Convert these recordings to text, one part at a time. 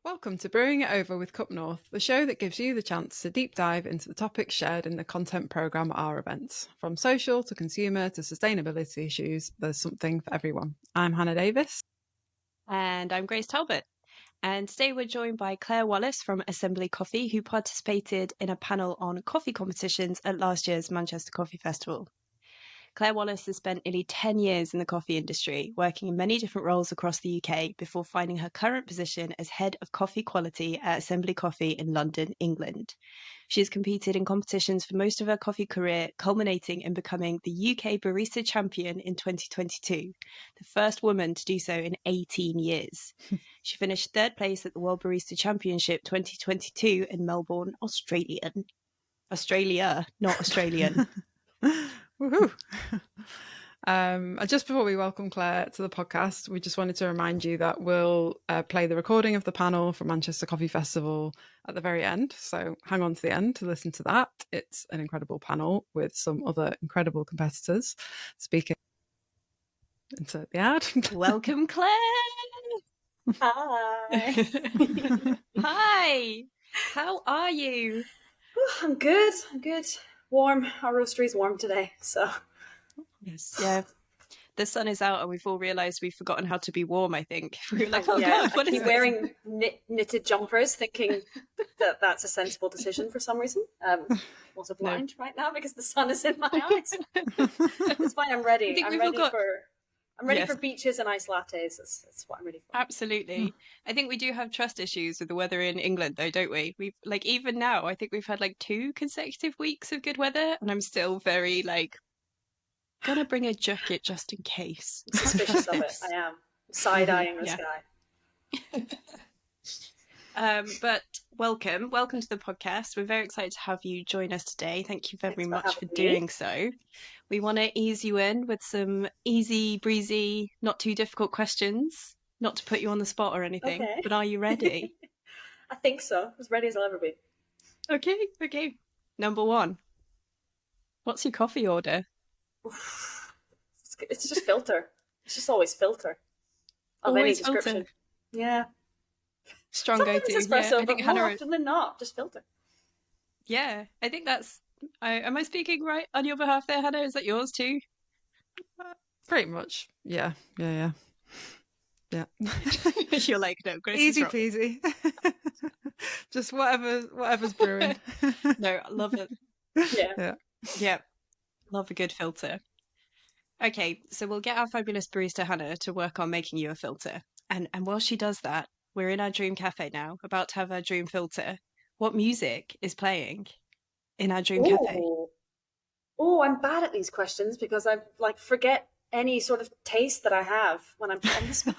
Welcome to Brewing It Over with Cup North, the show that gives you the chance to deep dive into the topics shared in the content programme at our events. From social to consumer to sustainability issues, there's something for everyone. I'm Hannah Davis. And I'm Grace Talbot. And today we're joined by Claire Wallace from Assembly Coffee, who participated in a panel on coffee competitions at last year's Manchester Coffee Festival. Claire Wallace has spent nearly 10 years in the coffee industry, working in many different roles across the UK before finding her current position as Head of Coffee Quality at Assembly Coffee in London, England. She has competed in competitions for most of her coffee career, culminating in becoming the UK Barista Champion in 2022, the first woman to do so in 18 years. She finished third place at the World Barista Championship 2022 in Melbourne, Australia, not Australian. Woohoo! Just before we welcome Claire to the podcast, we just wanted to remind you that we'll play the recording of the panel from Manchester Coffee Festival at the very end. So hang on to the end to listen to that. It's an incredible panel with some other incredible competitors speaking into the ad. Welcome, Claire! Hi. Hi! How are you? I'm good. Warm. Our roastery's warm today, so. Yes. Yeah. The sun is out and we've all realised we've forgotten how to be warm, I think. We were like, oh yeah, God, what I is keep this? wearing knitted jumpers, thinking that that's a sensible decision for some reason. Also blind right now because the sun is in my eyes. It's fine, I'm ready. I'm ready for beaches and iced lattes. That's what I'm ready for. Absolutely. I think we do have trust issues with the weather in England though, don't we? We've even now, I think we've had 2 consecutive weeks of good weather and I'm still very gonna bring a jacket just in case. Suspicious of it, I am. Side-eyeing the sky. But welcome to the podcast. We're very excited to have you join us today. Thank you very much for doing so. We want to ease you in with some easy breezy, not too difficult questions, not to put you on the spot or anything, but are you ready? I think so. As ready as I'll ever be. Okay. Number 1. What's your coffee order? It's just filter. It's just always filter. Of any description. Filter. Yeah. Strong go-to. Espresso, yeah, I think more often than not, just filter. Yeah, I think that's... am I speaking right on your behalf there, Hannah? Is that yours too? Pretty much. Yeah. Yeah. You're like, no, Grace easy peasy. Just whatever's brewing. No, I love it. Yeah. Love a good filter. Okay, so we'll get our fabulous barista Hannah to work on making you a filter. And while she does that, we're in our dream cafe now, about to have our dream filter. What music is playing in our dream cafe? Oh, I'm bad at these questions because I forget any sort of taste that I have when I'm on the spot.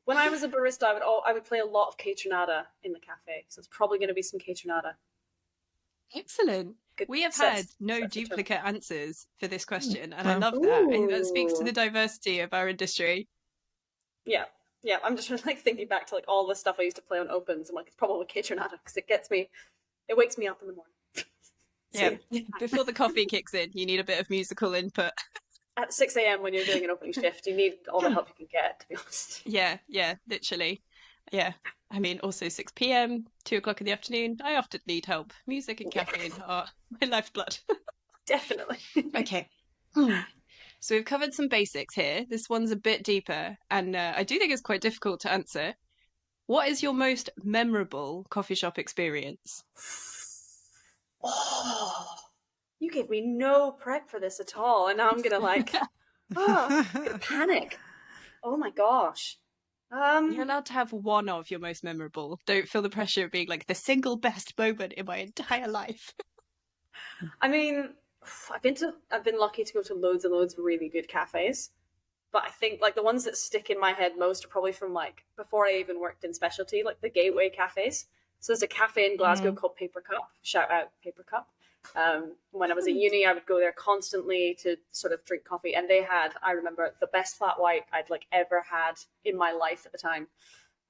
When I was a barista, I would play a lot of Kaytranada in the cafe, so it's probably going to be some Kaytranada. Excellent. We have had no duplicate answers for this question, and I love that. I think that speaks to the diversity of our industry. Yeah. I'm just thinking back to all the stuff I used to play on opens. I'm it's probably Kaytranada because it wakes me up in the morning. Yeah, before the coffee kicks in, you need a bit of musical input. At 6 a.m. when you're doing an opening shift, you need all the help you can get, to be honest. Yeah, literally. Yeah. I mean, also 6 p.m, 2 o'clock in the afternoon, I often need help. Music and caffeine are my lifeblood. Definitely. Okay. So we've covered some basics here. This one's a bit deeper, and I do think it's quite difficult to answer. What is your most memorable coffee shop experience? Oh, you gave me no prep for this at all, and now I'm gonna gonna panic. Oh my gosh. You're allowed to have one of your most memorable. Don't feel the pressure of being the single best moment in my entire life. I mean, I've been lucky to go to loads and loads of really good cafes, but I think the ones that stick in my head most are probably from before I even worked in specialty, the gateway cafes. So there's a cafe in Glasgow called Paper Cup. Shout out Paper Cup. When I was at uni, I would go there constantly to sort of drink coffee, and they had, I remember, the best flat white I'd ever had in my life at the time.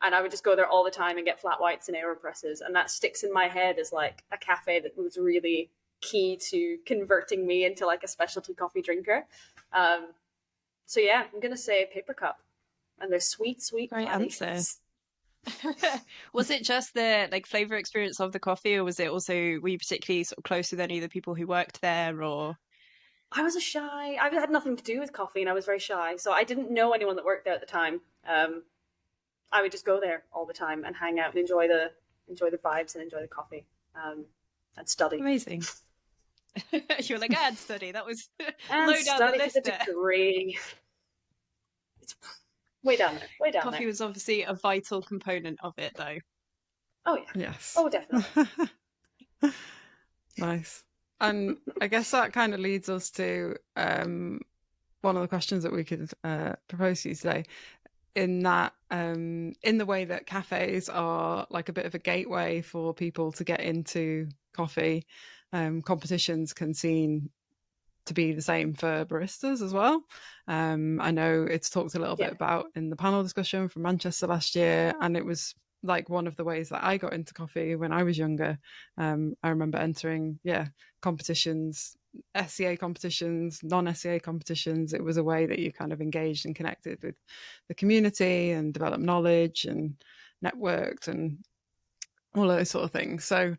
And I would just go there all the time and get flat whites and AeroPresses, and that sticks in my head as a cafe that was really key to converting me into a specialty coffee drinker. So yeah, I'm gonna say Paper Cup, and they're sweet. Great answer. Was it just the like flavor experience of the coffee, or was it also, were you particularly sort of close with any of the people who worked there, or? I had nothing to do with coffee and I was very shy. So I didn't know anyone that worked there at the time. I would just go there all the time and hang out and enjoy the vibes and enjoy the coffee, and study. Amazing. You were like, I had study. That was And low down the study for list the there. degree. It's way down there. Way down Coffee there. was obviously a vital component of it, though. Oh yeah. Yes. Oh definitely. Nice. And I guess that kind of leads us to one of the questions that we could propose to you today, in that in the way that cafes are like a bit of a gateway for people to get into coffee, competitions can seem to be the same for baristas as well. I know it's talked a little bit about in the panel discussion from Manchester last year, and it was like one of the ways that I got into coffee when I was younger. I remember entering competitions, SCA competitions, non-SCA competitions. It was a way that you kind of engaged and connected with the community and developed knowledge and networked and all those sort of things. So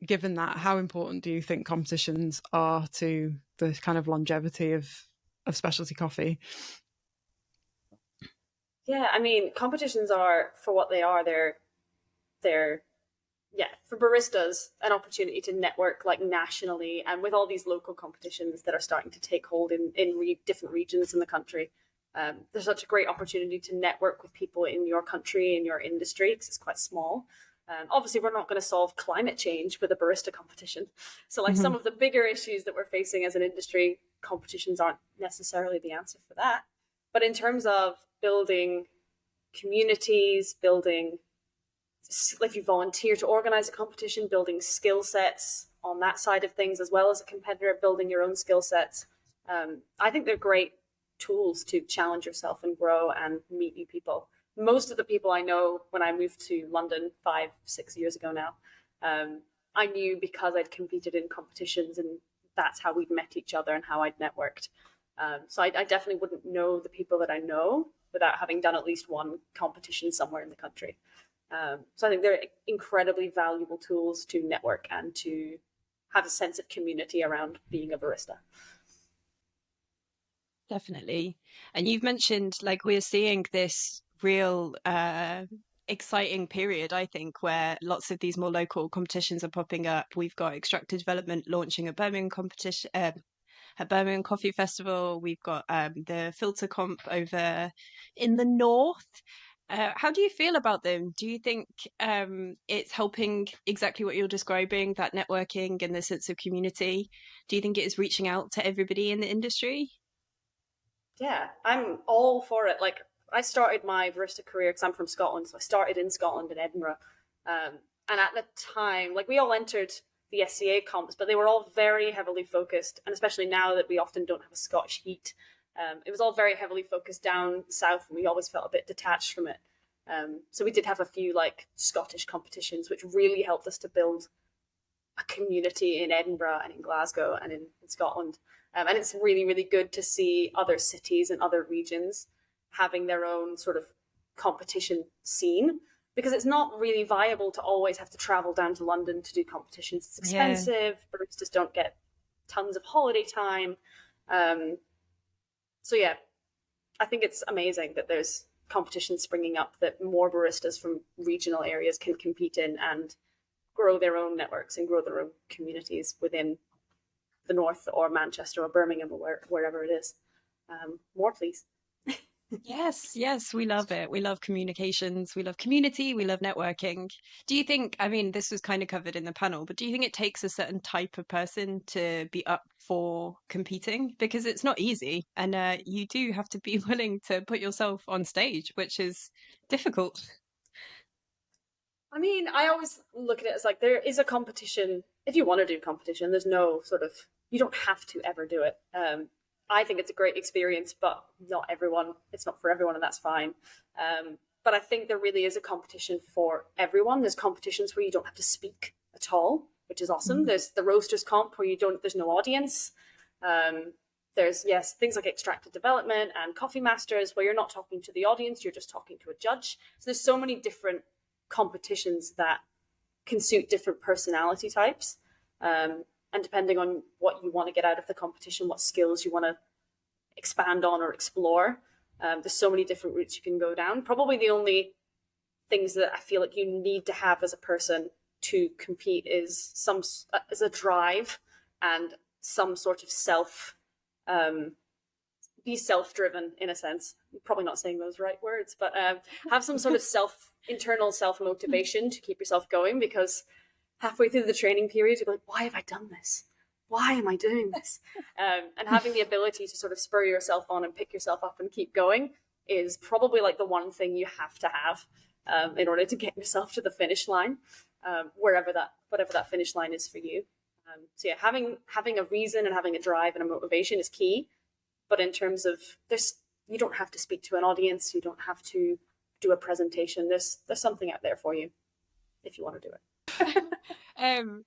given that, how important do you think competitions are to the kind of longevity of specialty coffee? Yeah, I mean, competitions are, for what they are, they're for baristas, an opportunity to network like nationally, and with all these local competitions that are starting to take hold in different regions in the country. There's such a great opportunity to network with people in your country, in your industry, because it's quite small. Obviously, we're not going to solve climate change with a barista competition. So like some of the bigger issues that we're facing as an industry, competitions aren't necessarily the answer for that. But in terms of building communities, building, if you volunteer to organize a competition, building skill sets on that side of things, as well as a competitor building your own skill sets, I think they're great tools to challenge yourself and grow and meet new people. Most of the people I know when I moved to London 5-6 years ago now, I knew because I'd competed in competitions, and that's how we'd met each other and how I'd networked. So I definitely wouldn't know the people that I know without having done at least one competition somewhere in the country. So I think they're incredibly valuable tools to network and to have a sense of community around being a barista. Definitely. And you've mentioned like we're seeing this real exciting period, I think, where lots of these more local competitions are popping up. We've got Extractor Development launching a Birmingham competition, a Birmingham Coffee Festival. We've got the Filter Comp over in the north. How do you feel about them? Do you think it's helping exactly what you're describing, that networking and the sense of community? Do you think it is reaching out to everybody in the industry? Yeah, I'm all for it. Like, I started my barista career because I'm from Scotland, so I started in Scotland in Edinburgh. And at the time, like, we all entered the SCA comps, but they were all very heavily focused, and especially now that we often don't have a Scottish heat, it was all very heavily focused down south, and we always felt a bit detached from it. So we did have a few like Scottish competitions, which really helped us to build a community in Edinburgh and in Glasgow and in Scotland. And it's really, really good to see other cities and other regions having their own sort of competition scene, because it's not really viable to always have to travel down to London to do competitions. It's expensive. Baristas don't get tons of holiday time. So yeah, I think it's amazing that there's competitions springing up that more baristas from regional areas can compete in and grow their own networks and grow their own communities within the north or Manchester or Birmingham or wherever it is. More, please. Yes, we love it. We love communications, we love community, we love networking. Do you think, I mean, this was kind of covered in the panel, but do you think it takes a certain type of person to be up for competing? Because it's not easy, and you do have to be willing to put yourself on stage, which is difficult. I mean, I always look at it as like there is a competition. If you want to do competition, there's no sort of, you don't have to ever do it. I think it's a great experience, but it's not for everyone, and that's fine. But I think there really is a competition for everyone. There's competitions where you don't have to speak at all, which is awesome. There's the roasters comp where there's no audience. there's, yes, things like extracted development and coffee masters where you're not talking to the audience, you're just talking to a judge. So there's so many different competitions that can suit different personality types. And depending on what you want to get out of the competition, what skills you want to expand on or explore, there's so many different routes you can go down. Probably the only things that I feel like you need to have as a person to compete is a drive and some sort of be self-driven in a sense. I'm probably not saying those right words, but have some sort of internal self-motivation to keep yourself going, because halfway through the training period, you're like, why have I done this? Why am I doing this? And having the ability to sort of spur yourself on and pick yourself up and keep going is probably like the one thing you have to have in order to get yourself to the finish line, whatever that finish line is for you. So yeah, having a reason and having a drive and a motivation is key. But in terms of you don't have to speak to an audience. You don't have to do a presentation. There's something out there for you if you want to do it.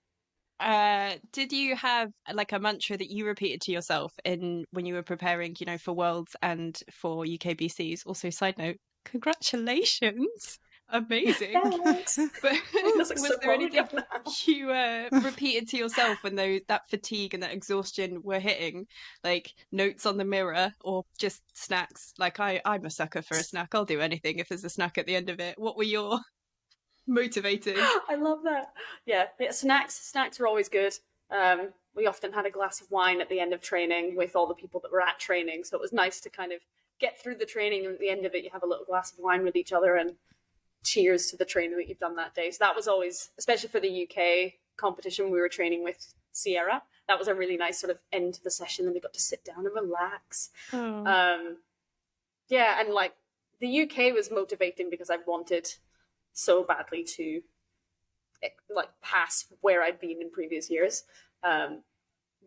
Did you have like a mantra that you repeated to yourself when you were preparing, for Worlds and for UKBCs? Also, side note, congratulations. Amazing. Thanks. But was so there anything you repeated to yourself when that fatigue and that exhaustion were hitting, like notes on the mirror or just snacks? Like I'm a sucker for a snack. I'll do anything if there's a snack at the end of it. What were your motivators? I love that. Yeah, snacks are always good. We often had a glass of wine at the end of training with all the people that were at training, so it was nice to kind of get through the training, and at the end of it you have a little glass of wine with each other and cheers to the training that you've done that day. So that was always, especially for the UK competition, we were training with Sierra. That was a really nice sort of end to the session, and we got to sit down and relax. Oh. Yeah, and like the UK was motivating because I wanted so badly to like pass where I'd been in previous years.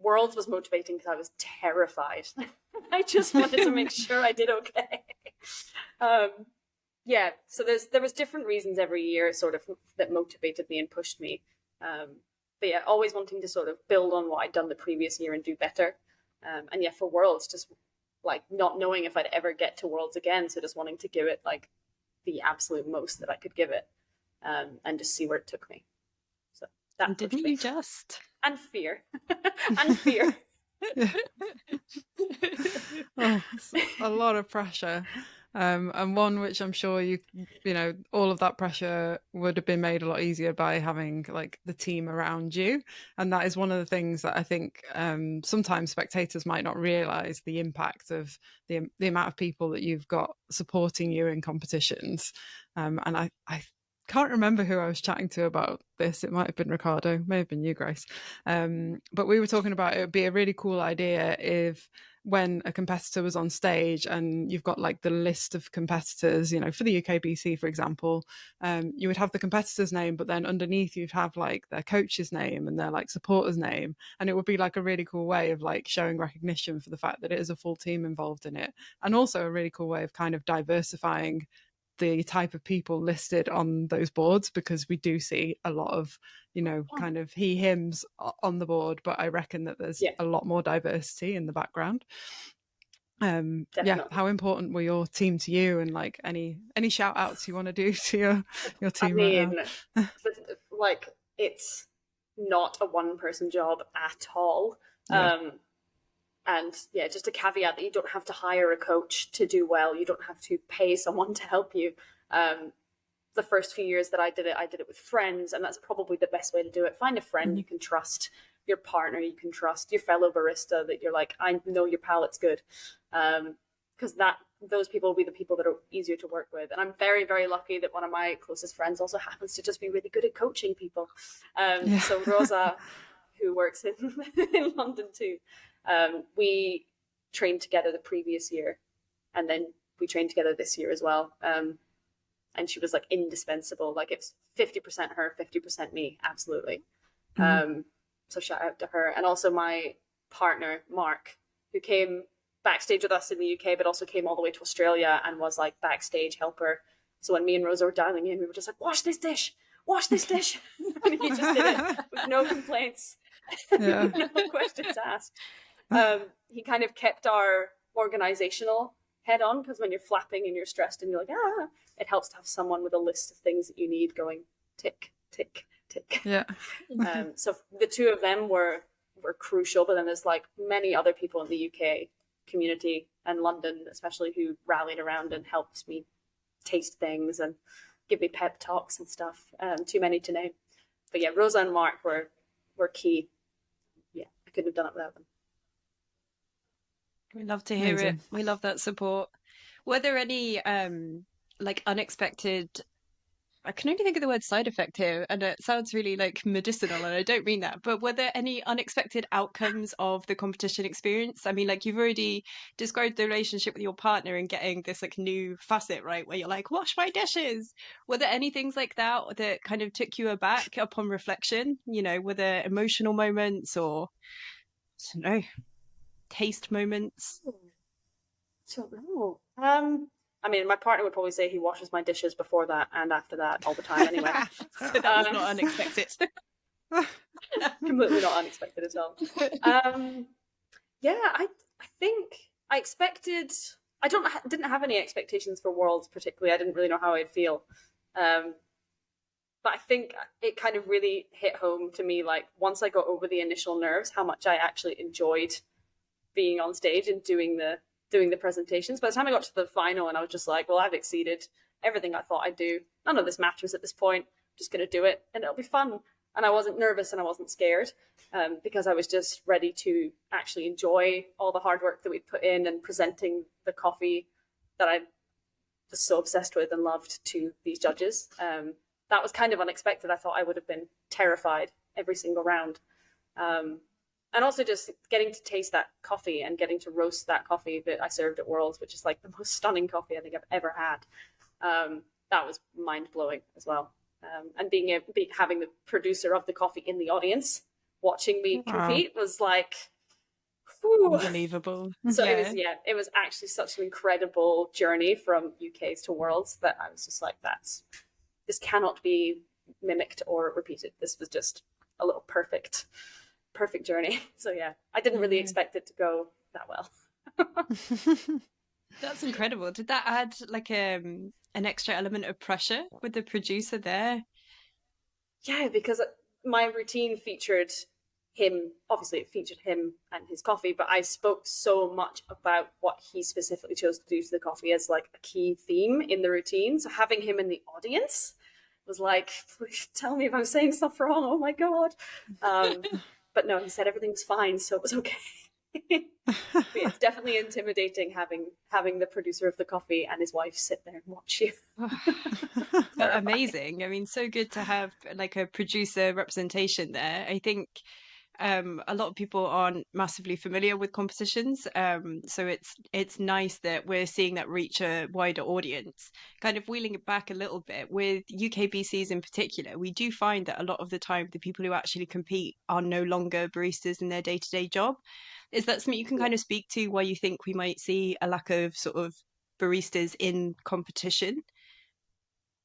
Worlds was motivating because I was terrified. I just wanted to make sure I did okay. Yeah, so there was different reasons every year sort of that motivated me and pushed me. But yeah, always wanting to sort of build on what I'd done the previous year and do better. And yeah, for Worlds, just like not knowing if I'd ever get to Worlds again, so just wanting to give it like the absolute most that I could give it, and just see where it took me. So that and didn't you just? And fear. And fear. Oh, a lot of pressure. And one which I'm sure all of that pressure would have been made a lot easier by having like the team around you. And that is one of the things that I think sometimes spectators might not realize, the impact of the amount of people that you've got supporting you in competitions. And I can't remember who I was chatting to about this. It might have been Ricardo, may have been you, Grace. But we were talking about it would be a really cool idea if when a competitor was on stage and you've got like the list of competitors, for the UKBC, for example, you would have the competitor's name, but then underneath you'd have like their coach's name and their like supporter's name. And it would be like a really cool way of like showing recognition for the fact that it is a full team involved in it. And also a really cool way of kind of diversifying the type of people listed on those boards, because we do see a lot of kind of hims on the board, but I reckon that there's a lot more diversity in the background. How important were your team to you, and like any shout outs you want to do to your team? I mean, like it's not a one person job at all. And yeah, just a caveat that you don't have to hire a coach to do well. You don't have to pay someone to help you. The first few years that I did it with friends, and that's probably the best way to do it. Find a friend you can trust, your partner you can trust, your fellow barista that you're like, I know your palate's good. Because those people will be the people that are easier to work with. And I'm very, very lucky that one of my closest friends also happens to just be really good at coaching people. So Rosa, who works in London too, we trained together the previous year, and then we trained together this year as well. And she was like indispensable. Like it's 50% her, 50% me. Absolutely. So shout out to her. And also my partner, Mark, who came backstage with us in the UK, but also came all the way to Australia and was like backstage helper. So when me and Rosa were dialing in, we were just like, wash this dish. And he just did it with no complaints, no questions asked. he kind of kept our organizational head on, because when you're flapping and you're stressed and you're like, it helps to have someone with a list of things that you need going tick, tick, tick. Yeah. So the two of them were crucial, but then there's like many other people in the UK community and London especially who rallied around and helped me taste things and give me pep talks and stuff. Too many to name. But yeah, Rosa and Mark were key. Yeah, I couldn't have done it without them. We love to hear Amazing. it. We love that support. Were there any like unexpected, I can only think of the word side effect here, and it sounds really like medicinal, and I don't mean that, but were there any unexpected outcomes of the competition experience? I mean, like you've already described the relationship with your partner and getting this like new facet, right, where you're like, wash my dishes. Were there any things like that that kind of took you aback upon reflection? You know, were there emotional moments or, I don't know, taste moments? I don't know. I mean, my partner would probably say he washes my dishes before that and after that all the time anyway. So that was not unexpected. Completely not unexpected at all. Yeah, I think I expected. Didn't have any expectations for Worlds particularly. I didn't really know how I'd feel. But I think it kind of really hit home to me, like once I got over the initial nerves, how much I actually enjoyed being on stage and doing the presentations. By the time I got to the final and I was just like, well, I've exceeded everything I thought I'd do. None of this matters at this point. I'm just going to do it and it'll be fun. And I wasn't nervous and I wasn't scared because I was just ready to actually enjoy all the hard work that we'd put in and presenting the coffee that I was so obsessed with and loved to these judges. That was kind of unexpected. I thought I would have been terrified every single round. And also just getting to taste that coffee and getting to roast that coffee that I served at Worlds, which is like the most stunning coffee I think I've ever had. That was mind-blowing as well. And having the producer of the coffee in the audience watching me compete was like, whew. Unbelievable. So it was actually such an incredible journey from UKs to Worlds that I was just like, this cannot be mimicked or repeated. This was just a little perfect journey. So yeah, I didn't really expect it to go that well. That's incredible. Did that add like an extra element of pressure with the producer there? Yeah, because my routine featured him. Obviously it featured him and his coffee, but I spoke so much about what he specifically chose to do to the coffee as like a key theme in the routine. So having him in the audience was like, please tell me if I'm saying stuff wrong. Oh my God. But no, he said everything was fine, so it was okay. It's definitely intimidating having the producer of the coffee and his wife sit there and watch you. Amazing. I mean, so good to have like a producer representation there. I think a lot of people aren't massively familiar with competitions, so it's nice that we're seeing that reach a wider audience. Kind of wheeling it back a little bit with UKBCs in particular, we do find that a lot of the time the people who actually compete are no longer baristas in their day-to-day job. Is that something you can kind of speak to, why you think we might see a lack of sort of baristas in competition?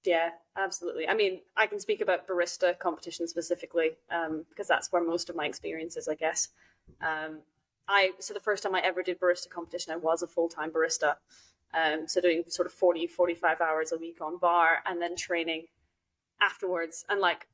Yeah, absolutely. I mean, I can speak about barista competition specifically because that's where most of my experience is, I guess. So the first time I ever did barista competition, I was a full-time barista. So doing sort of 40, 45 hours a week on bar and then training afterwards. And like,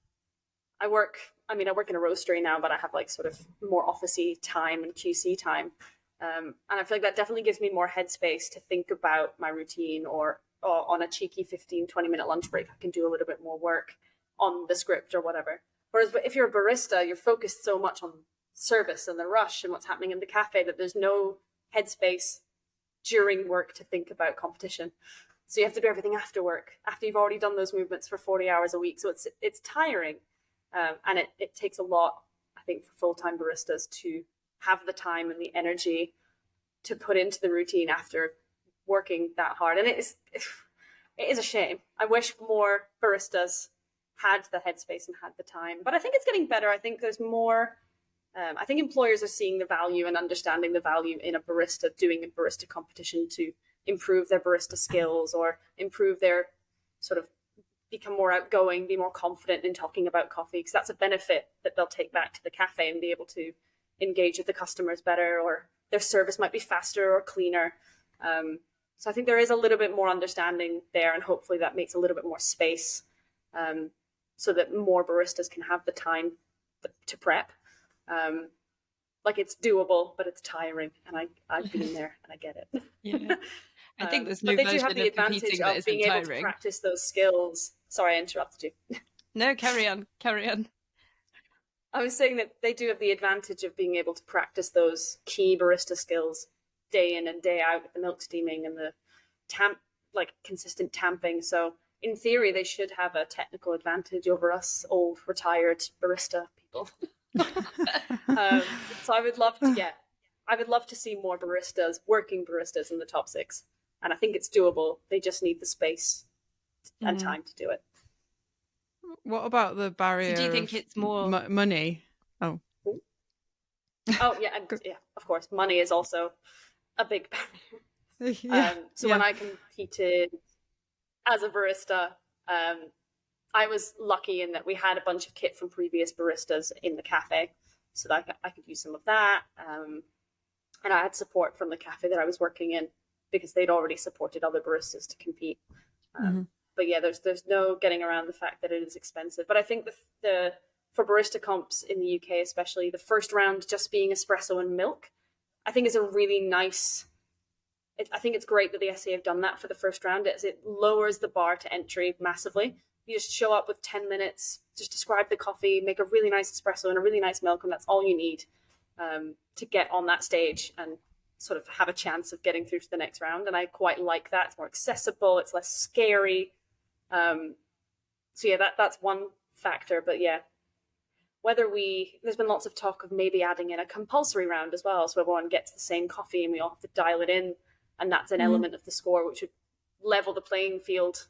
I work in a roastery now, but I have like sort of more officey time and QC time. And I feel like that definitely gives me more headspace to think about my routine, or on a cheeky 15-20 minute lunch break, I can do a little bit more work on the script or whatever. Whereas if you're a barista, you're focused so much on service and the rush and what's happening in the cafe that there's no headspace during work to think about competition. So you have to do everything after work, after you've already done those movements for 40 hours a week. So it's tiring. And it takes a lot, I think, for full-time baristas to have the time and the energy to put into the routine after working that hard. And it is a shame. I wish more baristas had the headspace and had the time. But I think it's getting better. I think there's more. I think employers are seeing the value and understanding the value in a barista doing a barista competition to improve their barista skills or improve their sort of become more outgoing, be more confident in talking about coffee, because that's a benefit that they'll take back to the cafe and be able to engage with the customers better or their service might be faster or cleaner. So I think there is a little bit more understanding there, and hopefully that makes a little bit more space, so that more baristas can have the time to prep. Like, it's doable, but it's tiring, and I've been there and I get it. Yeah. I think there's no but they do version have the of advantage competing that of isn't being able to tiring. practice those skills. Sorry, I interrupted you. No, carry on. I was saying that they do have the advantage of being able to practice those key barista skills day in and day out, with the milk steaming and the consistent tamping. So in theory, they should have a technical advantage over us old retired barista people. So I would love to see more working baristas in the top 6. And I think it's doable. They just need the space and time to do it. What about the barrier? So do you think it's more money? Oh yeah, and of course, money is also a big barrier. When I competed as a barista, I was lucky in that we had a bunch of kit from previous baristas in the cafe, so that I could use some of that. And I had support from the cafe that I was working in, because they'd already supported other baristas to compete. But yeah, there's no getting around the fact that it is expensive. But I think for barista comps in the UK especially, the first round just being espresso and milk, I think is a really nice... I think it's great that the SCA have done that for the first round. It lowers the bar to entry massively. You just show up with 10 minutes, just describe the coffee, make a really nice espresso and a really nice milk, and that's all you need to get on that stage and sort of have a chance of getting through to the next round. And I quite like that. It's more accessible. It's less scary. So yeah, that's one factor. But yeah, there's been lots of talk of maybe adding in a compulsory round as well, so everyone gets the same coffee and we all have to dial it in, and that's an element of the score which would level the playing field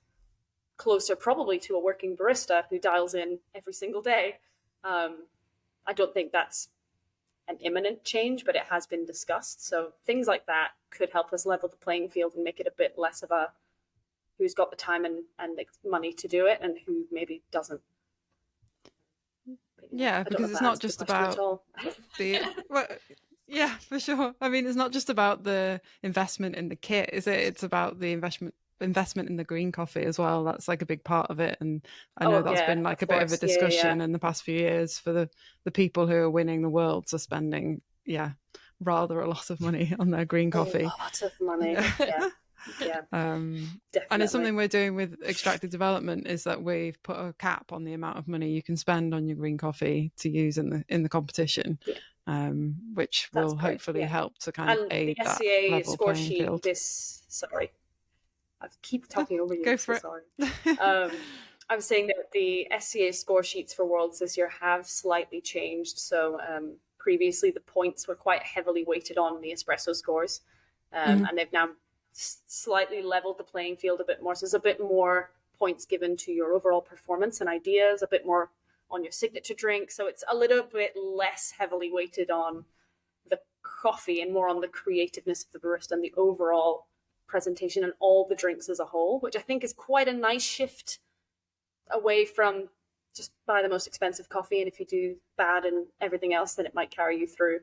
closer probably to a working barista who dials in every single day. I don't think that's an imminent change, but it has been discussed. So things like that could help us level the playing field and make it a bit less of a who's got the time and the money to do it and who maybe doesn't. Yeah, because it's not just about yeah, for sure. I mean, it's not just about the investment in the kit, is it? It's about the investment in the green coffee as well. That's like a big part of it, and I know that's been like a bit of a discussion in the past few years for the people who are winning the worlds are spending rather a lot of money on their green coffee. A lot of money. Yeah. And it's something we're doing with extracted development, is that we've put a cap on the amount of money you can spend on your green coffee to use in the competition, which will hopefully help to kind of aid that level score playing sheet field. Sorry, I keep talking over you. Go for it. Sorry. I was saying that the SCA score sheets for Worlds this year have slightly changed. So previously the points were quite heavily weighted on the espresso scores, and they've now slightly leveled the playing field a bit more. So there's a bit more points given to your overall performance and ideas, a bit more on your signature drink. So it's a little bit less heavily weighted on the coffee and more on the creativeness of the barista and the overall presentation and all the drinks as a whole, which I think is quite a nice shift away from just buy the most expensive coffee, and if you do bad and everything else, then it might carry you through.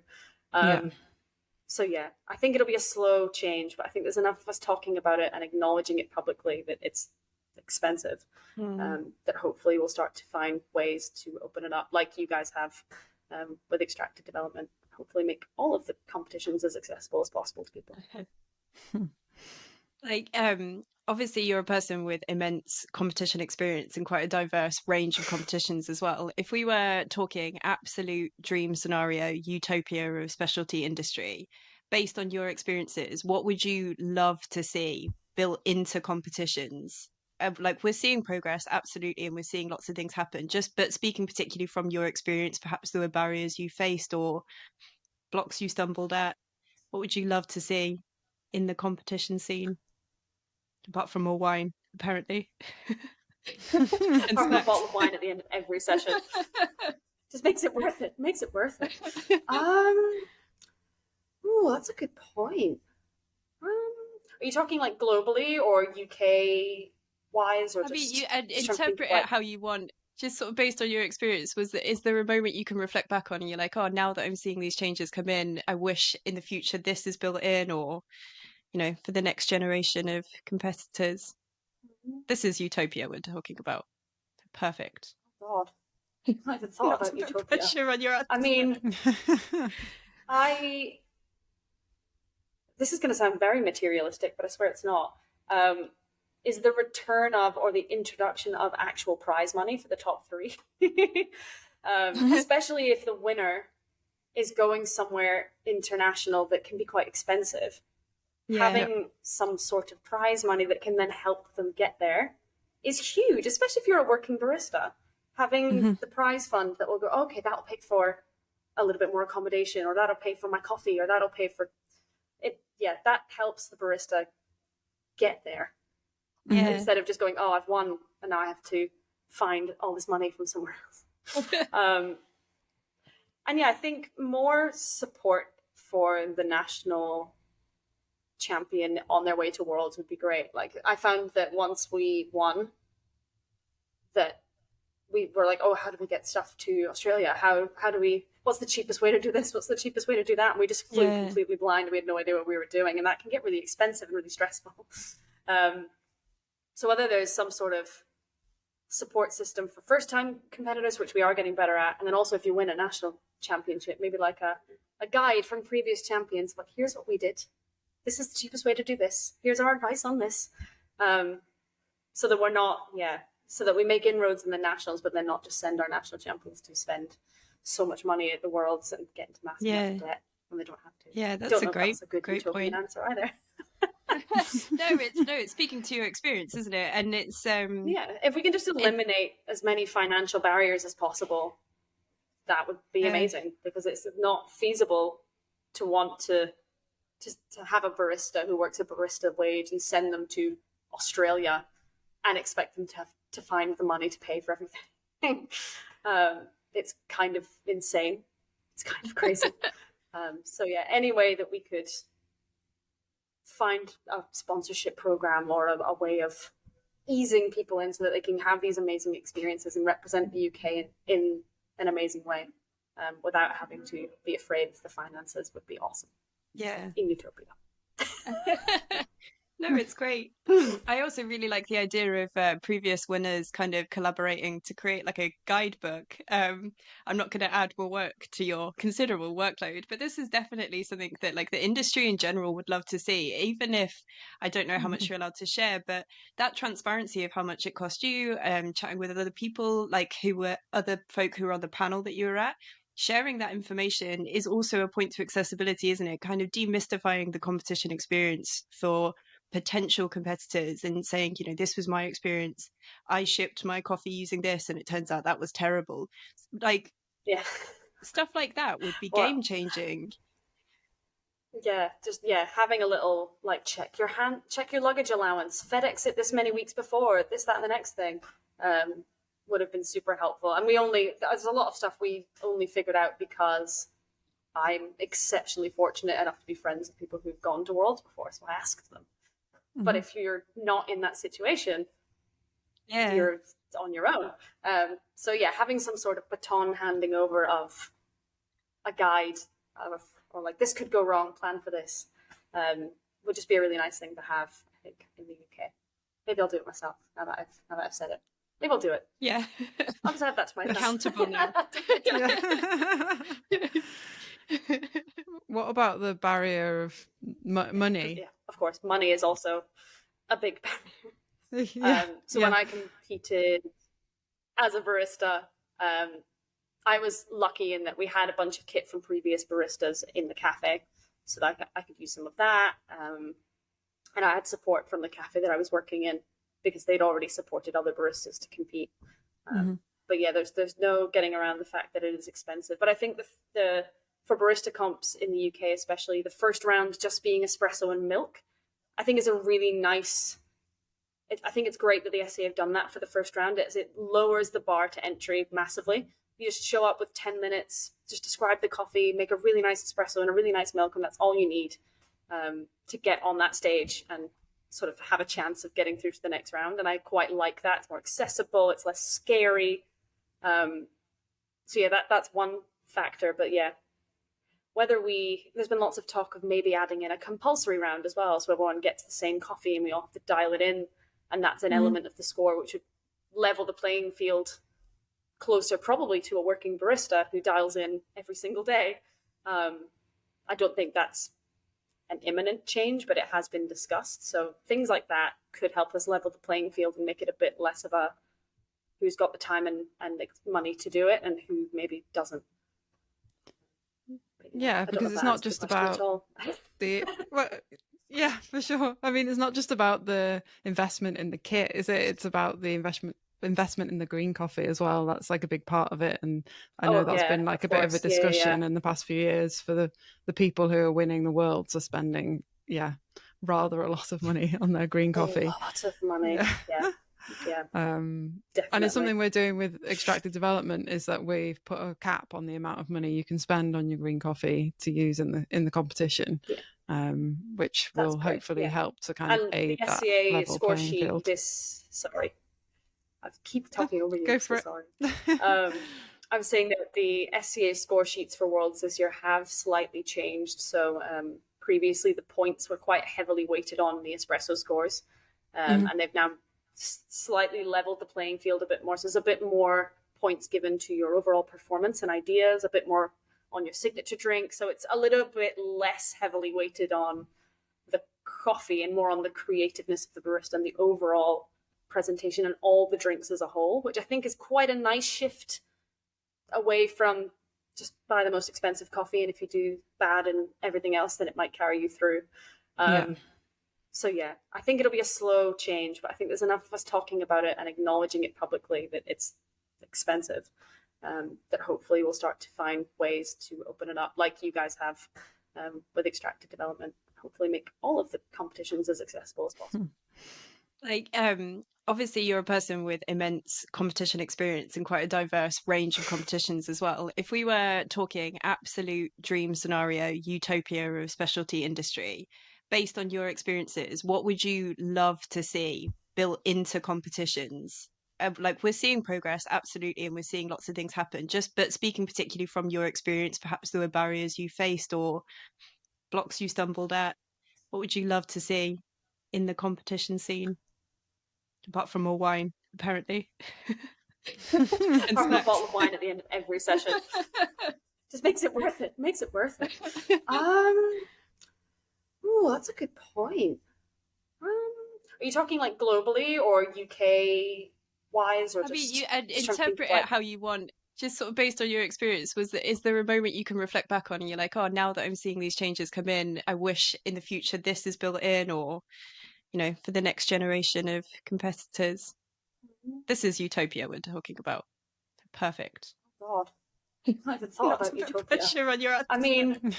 So yeah, I think it'll be a slow change, but I think there's enough of us talking about it and acknowledging it publicly that it's expensive, that hopefully we'll start to find ways to open it up, like you guys have with extracted development. Hopefully make all of the competitions as accessible as possible to people. Like, obviously you're a person with immense competition experience and quite a diverse range of competitions as well. If we were talking absolute dream scenario, utopia of specialty industry, based on your experiences, what would you love to see built into competitions? Like, we're seeing progress, absolutely, and we're seeing lots of things happen. But speaking particularly from your experience, perhaps there were barriers you faced or blocks you stumbled at. What would you love to see in the competition scene? Apart from more wine, apparently. Apart from a bottle of wine at the end of every session. Just makes it worth it. Oh, that's a good point. Are you talking like globally or UK wise, or I mean, you interpret it how you want. just sort of based on your experience, is there a moment you can reflect back on and you're like, oh, now that I'm seeing these changes come in, I wish in the future this is built in, or, for the next generation of competitors? This is utopia we're talking about. Perfect. God, I haven't even thought about utopia. Pressure on your answer. I mean, this is going to sound very materialistic, but I swear it's not. Is the return of, or the introduction of, actual prize money for the top three. Especially if the winner is going somewhere international that can be quite expensive. Yeah. Having some sort of prize money that can then help them get there is huge, especially if you're a working barista. Having the prize fund that will go, okay, that'll pay for a little bit more accommodation, or that'll pay for my coffee, or that'll pay for it. Yeah, that helps the barista get there. Yeah. Instead of just going, oh, I've won and now I have to find all this money from somewhere else. And yeah, I think more support for the national champion on their way to Worlds would be great. Like, I found that once we won, that we were like, oh, how do we get stuff to Australia? How do we, what's the cheapest way to do this? What's the cheapest way to do that? And we just flew completely blind. We had no idea what we were doing. And that can get really expensive and really stressful. So whether there's some sort of support system for first-time competitors, which we are getting better at, and then also if you win a national championship, maybe like a guide from previous champions, like, here's what we did. This is the cheapest way to do this. Here's our advice on this. So that we're not, so that we make inroads in the nationals, but then not just send our national champions to spend so much money at the Worlds and get into massive debt when they don't have to. Yeah, that's a great point. Answer either. No, it's speaking to your experience, isn't it? And it's if we can just eliminate as many financial barriers as possible, that would be amazing, because it's not feasible to want to have a barista who works a barista wage and send them to Australia and expect them to have to find the money to pay for everything. It's kind of insane. It's kind of crazy. So yeah, any way that we could find a sponsorship program or a way of easing people in so that they can have these amazing experiences and represent the UK in an amazing way, without having to be afraid of the finances, would be awesome. Yeah. In utopia. No, it's great. I also really like the idea of previous winners kind of collaborating to create like a guidebook. I'm not going to add more work to your considerable workload, but this is definitely something that like the industry in general would love to see, even if I don't know how much you're allowed to share, but that transparency of how much it cost you, chatting with other people, like who were other folk who were on the panel that you were at, sharing that information is also a point to accessibility, isn't it? Kind of demystifying the competition experience for potential competitors and saying, this was my experience. I shipped my coffee using this and it turns out that was terrible. Like, stuff like that would be game changing. Yeah, just having a little like check your luggage allowance, FedEx it this many weeks before, this, that, and the next thing. Would have been super helpful. And there's a lot of stuff we only figured out because I'm exceptionally fortunate enough to be friends with people who've gone to Worlds before, so I asked them. But if you're not in that situation, you're on your own. So having some sort of baton handing over of a guide or like, this could go wrong, plan for this, would just be a really nice thing to have, I think, in the UK. Maybe I'll do it myself now that I've said it. Maybe I'll do it. Yeah. I'll just add that to my accountable now. What about the barrier of money? Yeah, of course. Money is also a big barrier. When I competed as a barista, I was lucky in that we had a bunch of kit from previous baristas in the cafe, so that I could use some of that. And I had support from the cafe that I was working in, because they'd already supported other baristas to compete. But there's no getting around the fact that it is expensive. But I think for barista comps in the UK, especially, the first round just being espresso and milk, I think is a really nice. I think it's great that the SA have done that for the first round. It lowers the bar to entry massively. You just show up with 10 minutes, just describe the coffee, make a really nice espresso and a really nice milk, and that's all you need to get on that stage and sort of have a chance of getting through to the next round. And I quite like that. It's more accessible, it's less scary. So yeah, that's one factor. But yeah, there's been lots of talk of maybe adding in a compulsory round as well, so everyone gets the same coffee and we all have to dial it in, and that's an element of the score which would level the playing field closer probably to a working barista who dials in every single day. I don't think that's an imminent change, but it has been discussed. So things like that could help us level the playing field and make it a bit less of a who's got the time and the money to do it and who maybe doesn't. Yeah, because it's not just about the well, yeah, for sure. I mean, it's not just about the investment in the kit, is it? It's about the investment in the green coffee as well. That's like a big part of it, and I know that's been like a bit of a discussion in the past few years for the people who are winning the worlds are spending rather a lot of money on their green coffee. A lot of money. Yeah. And it's something we're doing with extracted development, is that we've put a cap on the amount of money you can spend on your green coffee to use in the competition, which will hopefully help to kind of aid the that SCA level score playing sheet field. Sorry, I keep talking over you. Go for it. Sorry. I'm saying that the SCA score sheets for Worlds this year have slightly changed. So previously the points were quite heavily weighted on the espresso scores, and they've now slightly leveled the playing field a bit more. So there's a bit more points given to your overall performance and ideas, a bit more on your signature drink. So it's a little bit less heavily weighted on the coffee and more on the creativeness of the barista and the overall presentation and all the drinks as a whole, which I think is quite a nice shift away from just buy the most expensive coffee, and if you do bad and everything else, then it might carry you through. So yeah, I think it'll be a slow change, but I think there's enough of us talking about it and acknowledging it publicly that it's expensive, that hopefully we'll start to find ways to open it up, like you guys have with extracted development. Hopefully make all of the competitions as accessible as possible. Like, obviously you're a person with immense competition experience and quite a diverse range of competitions as well. If we were talking absolute dream scenario, utopia of specialty industry, based on your experiences, what would you love to see built into competitions? Like, we're seeing progress, absolutely, and we're seeing lots of things happen. But speaking particularly from your experience, perhaps there were barriers you faced or blocks you stumbled at. What would you love to see in the competition scene? Apart from more wine, apparently. Apart from a bottle of wine at the end of every session. Just makes it worth it. Oh, that's a good point. Are you talking like globally or UK wise, or you interpret it how you want, just sort of based on your experience? Is there a moment you can reflect back on and you're like, oh, now that I'm seeing these changes come in, I wish in the future this is built in, or for the next generation of competitors? This is utopia we're talking about. Perfect. God, I haven't thought about utopia. Pressure on your I mean,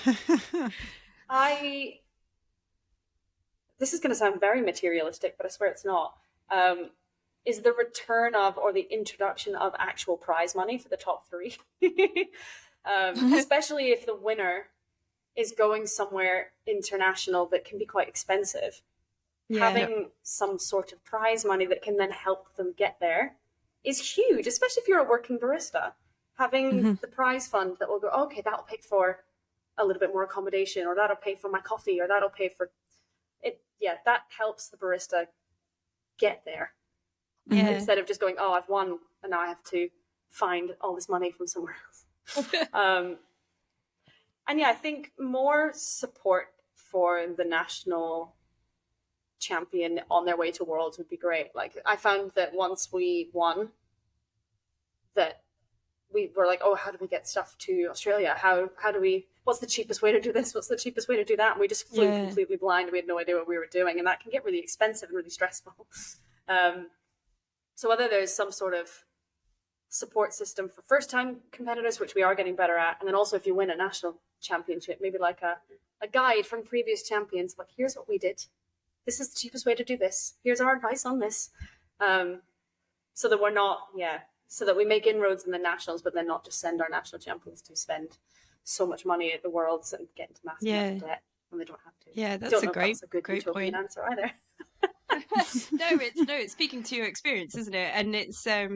this is going to sound very materialistic, but I swear it's not. Is the return of, or the introduction of, actual prize money for the top three. Especially if the winner is going somewhere international that can be quite expensive. Having some sort of prize money that can then help them get there is huge, especially if you're a working barista. Having the prize fund that will go, okay, that'll pay for a little bit more accommodation, or that'll pay for my coffee, or that'll pay for it. Yeah, that helps the barista get there. Instead of just going, oh, I've won and now I have to find all this money from somewhere else. And yeah, I think more support for the national champion on their way to Worlds would be great. Like, I found that once we won, that we were like, oh, how do we get stuff to Australia? How do we, what's the cheapest way to do this? What's the cheapest way to do that? And we just flew completely blind. We had no idea what we were doing. And that can get really expensive and really stressful. So whether there's some sort of support system for first-time competitors, which we are getting better at, and then also if you win a national championship, maybe like a guide from previous champions, like, here's what we did. This is the cheapest way to do this. Here's our advice on this. So that we're not, so that we make inroads in the nationals, but then not just send our national champions to spend so much money at the Worlds and get into massive debt when they don't have to. Yeah, that's a great good point. Answer either. it's speaking to your experience, isn't it? And it's yeah,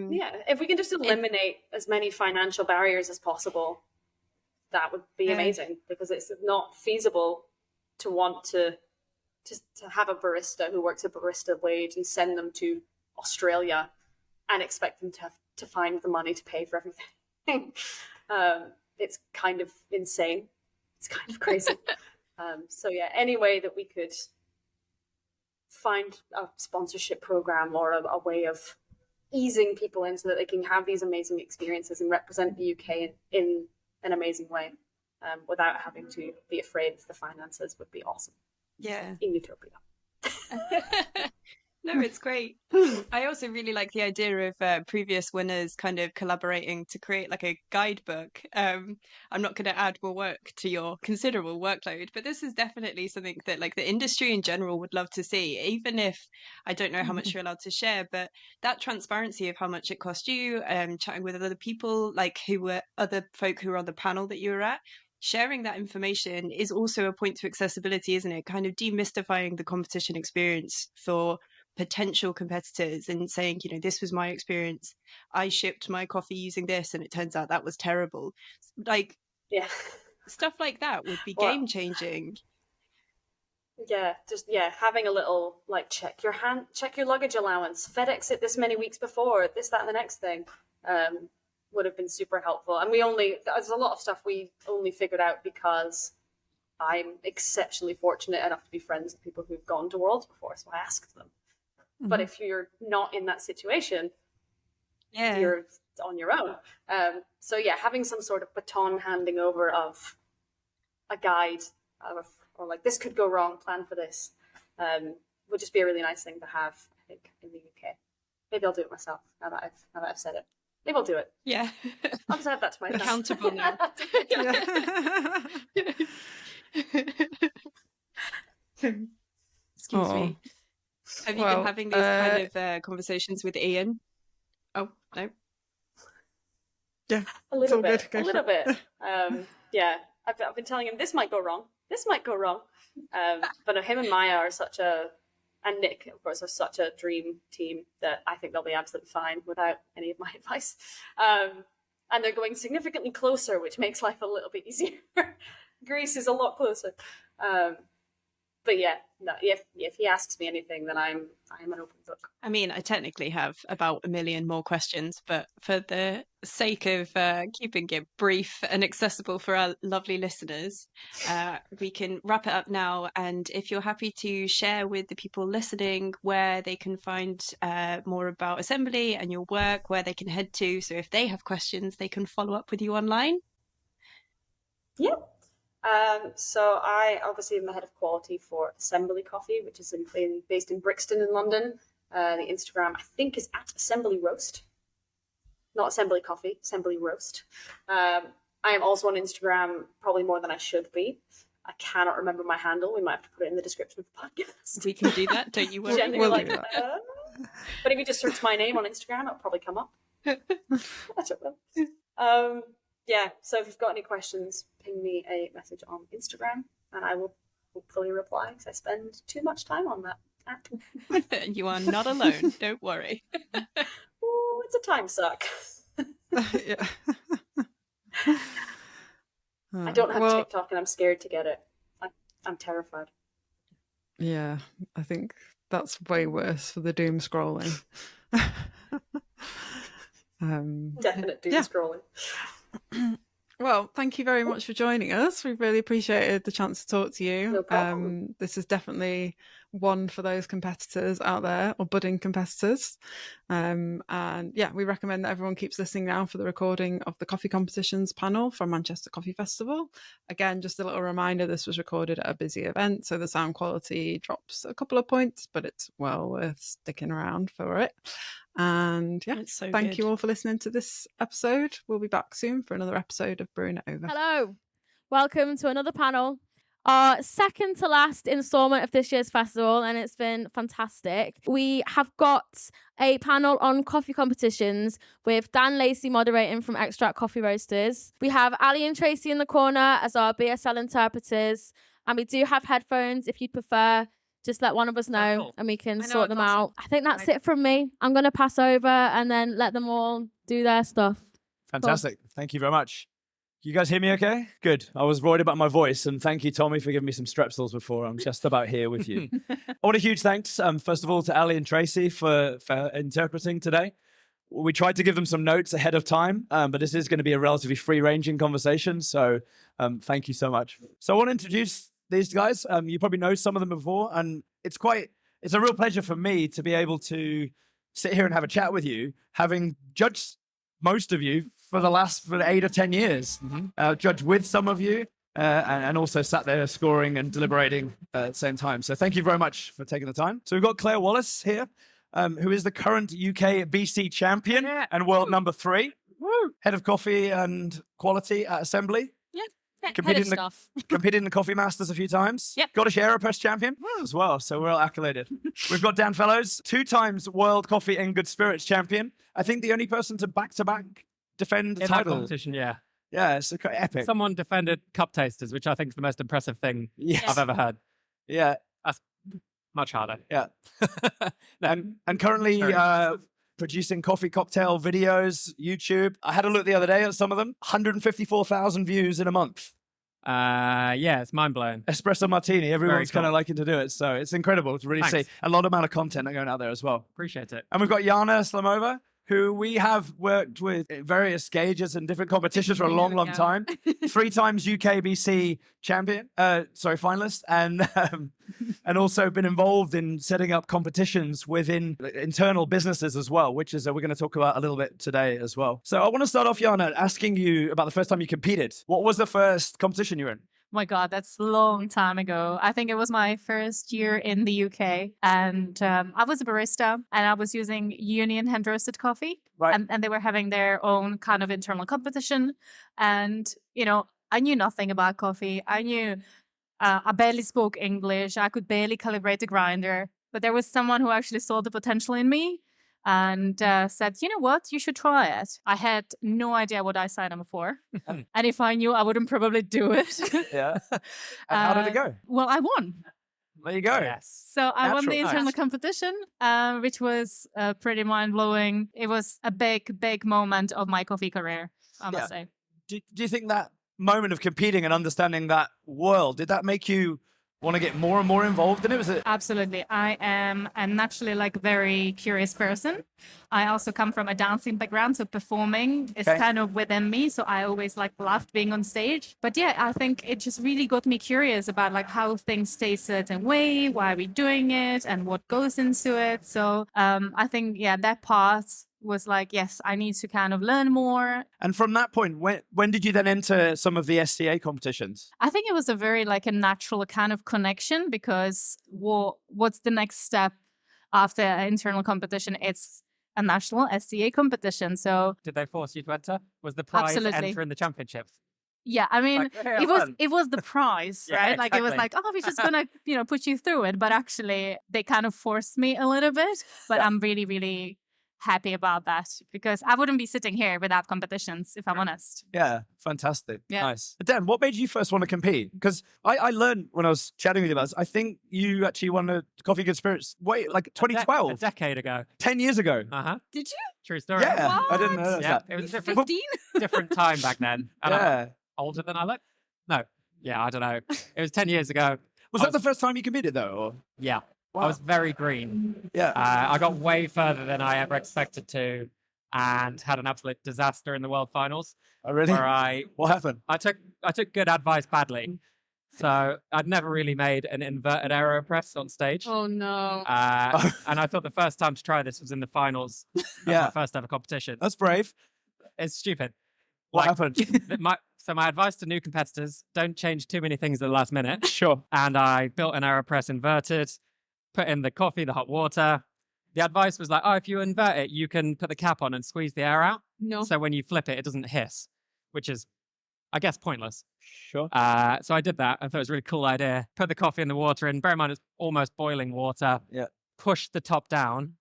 if we can just eliminate as many financial barriers as possible, that would be amazing, because it's not feasible to want to have a barista who works a barista wage and send them to Australia and expect them to find the money to pay for everything. It's kind of insane. It's kind of crazy. So yeah, any way that we could find a sponsorship program or a way of easing people in so that they can have these amazing experiences and represent the UK in an amazing way, without having to be afraid of the finances, would be awesome. Yeah. In utopia. No, it's great. I also really like the idea of previous winners kind of collaborating to create like a guidebook. I'm not going to add more work to your considerable workload, but this is definitely something that like the industry in general would love to see, even if I don't know how much you're allowed to share, but that transparency of how much it cost you, chatting with other people, like who were other folk who were on the panel that you were at, sharing that information is also a point to accessibility, isn't it? Kind of demystifying the competition experience for potential competitors and saying, you know, this was my experience. I shipped my coffee using this and it turns out that was terrible. Like, yeah, stuff like that would be game changing. Yeah, just having a little like check your luggage allowance, FedEx it this many weeks before, this, that, and the next thing, would have been super helpful. And there's a lot of stuff we only figured out because I'm exceptionally fortunate enough to be friends with people who've gone to Worlds before, so I asked them. But if you're not in that situation, you're on your own. So yeah, having some sort of baton handing over of a guide or like, this could go wrong, plan for this, would just be a really nice thing to have, I think, in the UK. Maybe I'll do it myself now that I've said it. Maybe I'll do it. Yeah. I'll just add that to my accountable now. Excuse me. Have you been having these kind of conversations with Ian? Oh, no. Yeah, a little bit. Yeah, I've been telling him this might go wrong. This might go wrong. But him and Maya are and Nick, of course, are such a dream team that I think they'll be absolutely fine without any of my advice. And they're going significantly closer, which makes life a little bit easier. Greece is a lot closer. But yeah, no, if he asks me anything, then I am an open book. I mean, I technically have about 1 million more questions, but for the sake of keeping it brief and accessible for our lovely listeners, we can wrap it up now. And if you're happy to share with the people listening where they can find more about Assembly and your work, where they can head to, so if they have questions, they can follow up with you online. Yeah. So I obviously am the head of quality for Assembly Coffee, which is based in Brixton in London. The Instagram, I think, is at Assembly Roast. Not Assembly Coffee, Assembly Roast. I am also on Instagram, probably more than I should be. I cannot remember my handle. We might have to put it in the description of the podcast. We can do that, don't you worry. We'll do that. But if you just search my name on Instagram, it'll probably come up. I don't know. Yeah, so if you've got any questions, ping me a message on Instagram and I will hopefully reply, because I spend too much time on that app. You are not alone, don't worry. Oh, it's a time suck. Yeah. I don't have TikTok and I'm scared to get it. I'm terrified. Yeah, I think that's way worse for the doom scrolling. Definite doom scrolling. Well, thank you very much for joining us. We've really appreciated the chance to talk to you. No problem. This is definitely one for those competitors out there, or budding competitors. And yeah, we recommend that everyone keeps listening now for the recording of the coffee competitions panel from Manchester Coffee Festival. Again, just a little reminder, this was recorded at a busy event, so the sound quality drops a couple of points, but it's well worth sticking around for it. And yeah, thank you all for listening to this episode. We'll be back soon for another episode of Brewing It Over. Hello, welcome to another panel, our second to last instalment of this year's festival, and it's been fantastic. We have got a panel on coffee competitions with Dan Lacey moderating from Extract Coffee Roasters. We have Ali and Tracy in the corner as our BSL interpreters, and we do have headphones if you'd prefer just let one of us know cool. and we can I know, sort it's them awesome. out. I think that's it from me. I'm going to pass over and then let them all do their stuff. Fantastic. Thank you very much. You guys hear me okay? Good. I was worried about my voice, and thank you, Tommy, for giving me some Strepsils before. I'm just about here with you. I want a huge thanks, first of all, to Ali and Tracy for interpreting today. We tried to give them some notes ahead of time, but this is going to be a relatively free-ranging conversation, so thank you so much. So I want to introduce these guys. You probably know some of them before, and it's a real pleasure for me to be able to sit here and have a chat with you, having judged most of you for the last 8 or 10 years, judged with some of you, and also sat there scoring and deliberating at the same time. So thank you very much for taking the time. So we've got Claire Wallace here, who is the current UK BC champion and world number 3, head of coffee and quality at Assembly. Competed in the Coffee Masters a few times. Yep. Scottish AeroPress champion as well, so we're all accoladed. We've got Dan Fellows, 2 times World Coffee and Good Spirits champion. I think the only person to back-to-back defend the In that title. competition, yeah. Yeah, it's epic. Someone defended Cup Tasters, which I think is the most impressive thing Yes. I've ever heard. Yeah, Much harder. yeah. And currently producing coffee cocktail videos, YouTube. I had a look the other day at some of them. 154,000 views in a month. Yeah, it's mind-blowing. Espresso Martini, everyone's cool. kind of liking to do it. So it's incredible to really see Thanks. a lot of amount of content going out there as well. Appreciate it. And we've got Yana Slamova, who we have worked with at various stages and different competitions for a long, long time. 3 times UKBC champion, finalist, and also been involved in setting up competitions within internal businesses as well, which is we're going to talk about a little bit today as well. So I want to start off, Yana, asking you about the first time you competed. What was the first competition you were in? My God, that's a long time ago. I think it was my first year in the UK, and I was a barista, and I was using Union hand roasted coffee, Right. and they were having their own kind of internal competition. And I knew nothing about coffee. I barely spoke English. I could barely calibrate the grinder, but there was someone who actually saw the potential in me and said, you know what, you should try it. I had no idea what I signed up for. And if I knew, I wouldn't probably do it. Yeah. And how did it go? Well, I won. There you go. Yes. So I won the Natural. internal Nice. competition, which was pretty mind-blowing. It was a big, big moment of my coffee career, I must say. Do you think that moment of competing and understanding that world, did that make you want to get more and more involved in it? Was it? Absolutely. I am a naturally very curious person. I also come from a dancing background, so performing is Okay. kind of within me. So I always loved being on stage. But yeah, I think it just really got me curious about how things stay a certain way, why are we doing it, and what goes into it. So I think that part was yes, I need to kind of learn more. And from that point, when did you then enter some of the SCA competitions? I think it was a very a natural kind of connection, because what's the next step after an internal competition? It's a national SCA competition. So Did they force you to enter? Was the prize Absolutely. enter in the championships? yeah, I mean, Like, hey, I it was won. it was the prize, Yeah, right? It was exactly. oh, we're just gonna put you through it. But actually, they kind of forced me a little bit. But I'm really, really happy about that, because I wouldn't be sitting here without competitions, if I'm honest. Yeah, fantastic. Yeah. Nice. Dan, what made you first want to compete? Because I learned when I was chatting with you about this, I think you actually won a Coffee Good Spirits, 2012, A decade ago. 10 years ago. Uh-huh. Did you? True story. Yeah, I didn't know Yeah, that. it was a different, 15? different time back then. And I'm Yeah. older than I look? No. Yeah, I don't know. It was 10 years ago. Was that the first time you competed though? Or? Yeah. Wow. I was very green. Yeah. I got way further than I ever expected to, and had an absolute disaster in the World Finals, Oh, really? where What happened? I took good advice badly. So I'd never really made an inverted AeroPress on stage. Oh no. And I thought the first time to try this was in the finals of Yeah. my first ever competition. That's brave. It's stupid. What Like, happened? my advice to new competitors, don't change too many things at the last minute. Sure. And I built an AeroPress inverted, put in the coffee, the hot water. The advice was if you invert it, you can put the cap on and squeeze the air out. No. So when you flip it, it doesn't hiss, which is, I guess, pointless. Sure. So I did that. I thought it was a really cool idea. Put the coffee in the water in. Bear in mind, it's almost boiling water. Yeah. Push the top down.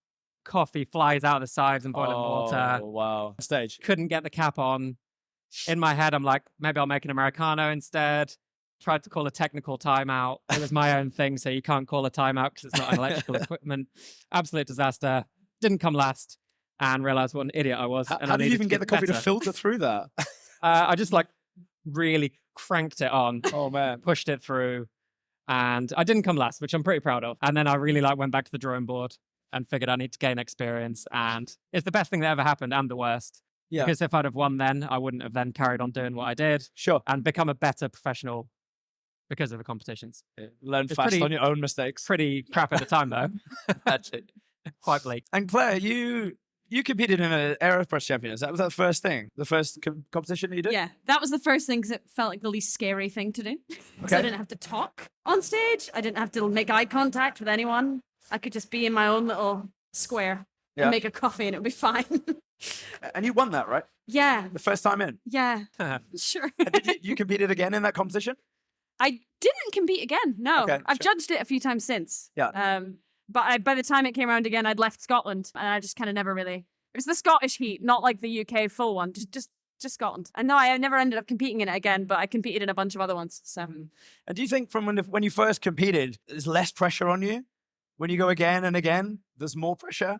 Coffee flies out the sides in boiling water. Oh, wow. Stage. Couldn't get the cap on. In my head, I'm like, maybe I'll make an Americano instead. tried to call a technical timeout. It was my own thing, so you can't call a timeout because it's not an electrical equipment. Absolute disaster. Didn't come last, and realized what an idiot I was. How did you even get the coffee to filter through that? I just like really cranked it on. Oh man, pushed it through, and I didn't come last, which I'm pretty proud of. And then I really went back to the drawing board and figured I need to gain experience. And it's the best thing that ever happened and the worst. Yeah. Because if I'd have won then, I wouldn't have then carried on doing what I did. Sure. And become a better professional because of the competitions. Learn fast on your own mistakes. Pretty crap at the time, though. Actually. Quite bleak. And Claire, you competed in an Aeropress Champions. That was that first thing, the first competition that you did? Yeah, that was the first thing because it felt like the least scary thing to do. Because I didn't have to talk on stage. I didn't have to make eye contact with anyone. I could just be in my own little square and make a coffee and it would be fine. And you won that, right? Yeah. The first time in? Yeah, sure. And did you competed again in that competition? I didn't compete again. No, Okay, I've sure. judged it a few times since. Yeah. But by the time it came around again, I'd left Scotland, and I just kind of never really. It was the Scottish heat, not like the UK full one. Just Scotland. And no, I never ended up competing in it again, but I competed in a bunch of other ones. So. And do you think from when you first competed, there's less pressure on you? When you go again and again, there's more pressure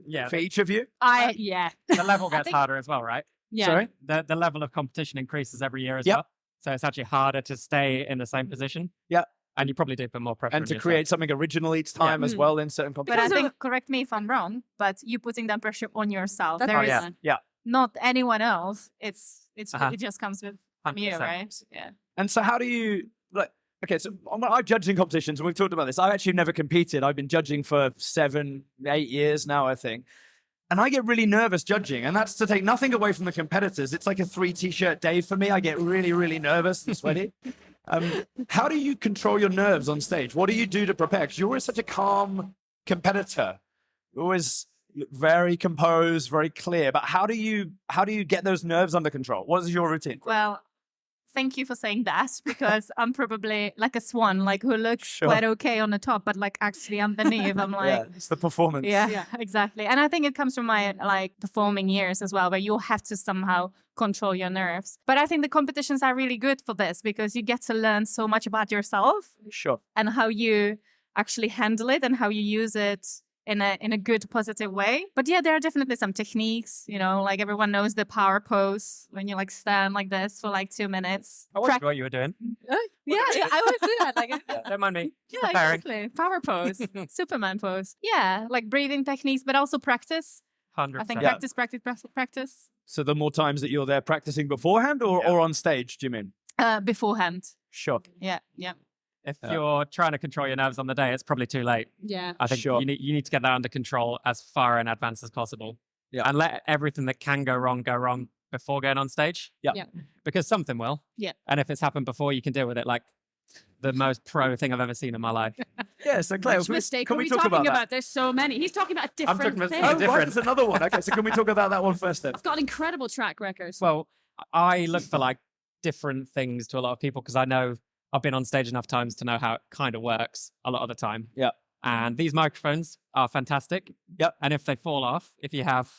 Yeah. for each of you? Yeah. The level gets think- harder as well, right? Yeah. Sorry? The level of competition increases every year as Yep. well. So it's actually harder to stay in the same position. Yeah. And you probably do put more pressure And on to yourself. create something original each time as well in certain But competitions. I think, correct me if I'm wrong, but you putting that pressure on yourself. That's There Oh, is yeah. Yeah. not anyone else. It Uh-huh. just comes with from you, 100%. right? Yeah. And so how do you, like, okay, so I've judged in competitions and we've talked about this. I've actually never competed. I've been judging for 7, 8 years now, I think. And I get really nervous judging. And that's to take nothing away from the competitors. It's like a 3 t-shirt day for me. I get really, really nervous and sweaty. How do you control your nerves on stage? What do you do to prepare? Because you're always such a calm competitor. You're always very composed, very clear. But how do you get those nerves under control? What is your routine? Well, thank you for saying that because I'm probably like a swan, like who looks quite okay on the top, but like actually underneath, I'm like, Yeah, it's the performance. yeah, exactly. And I think it comes from my like performing years as well, where you have to somehow control your nerves. But I think the competitions are really good for this because you get to learn so much about yourself Sure. and how you actually handle it and how you use it in a good positive way. But yeah, there are definitely some techniques, you know, like everyone knows the power pose when you like stand like this for like 2 minutes. I watched what you were doing. Yeah, I always do that. Like, Don't mind me. yeah, Preparing. exactly. Power pose, Superman pose. Yeah, like breathing techniques, but also practice. 100%. I think Yeah. practice. So the more times that you're there practicing beforehand or on stage, do you mean? Beforehand. Sure. Yeah. If you're trying to control your nerves on the day, it's probably too late. Yeah. I think Sure. you need to get that under control as far in advance as possible. Yeah. And let everything that can go wrong before going on stage. Yeah. Yeah. Because something will. Yeah. And if it's happened before, you can deal with it like the most pro thing I've ever seen in my life. Yeah, so Claire, Which mistake can are we we talk talking about about? that? There's so many. He's talking about a I'm different talking thing. about Oh, different. right, there's another one. Okay, so can we talk about that one first then? I've got an incredible track record. Well, I look for like different things to a lot of people because I know I've been on stage enough times to know how it kind of works a lot of the time. Yeah. And these microphones are fantastic. Yep. And if they fall off, if you have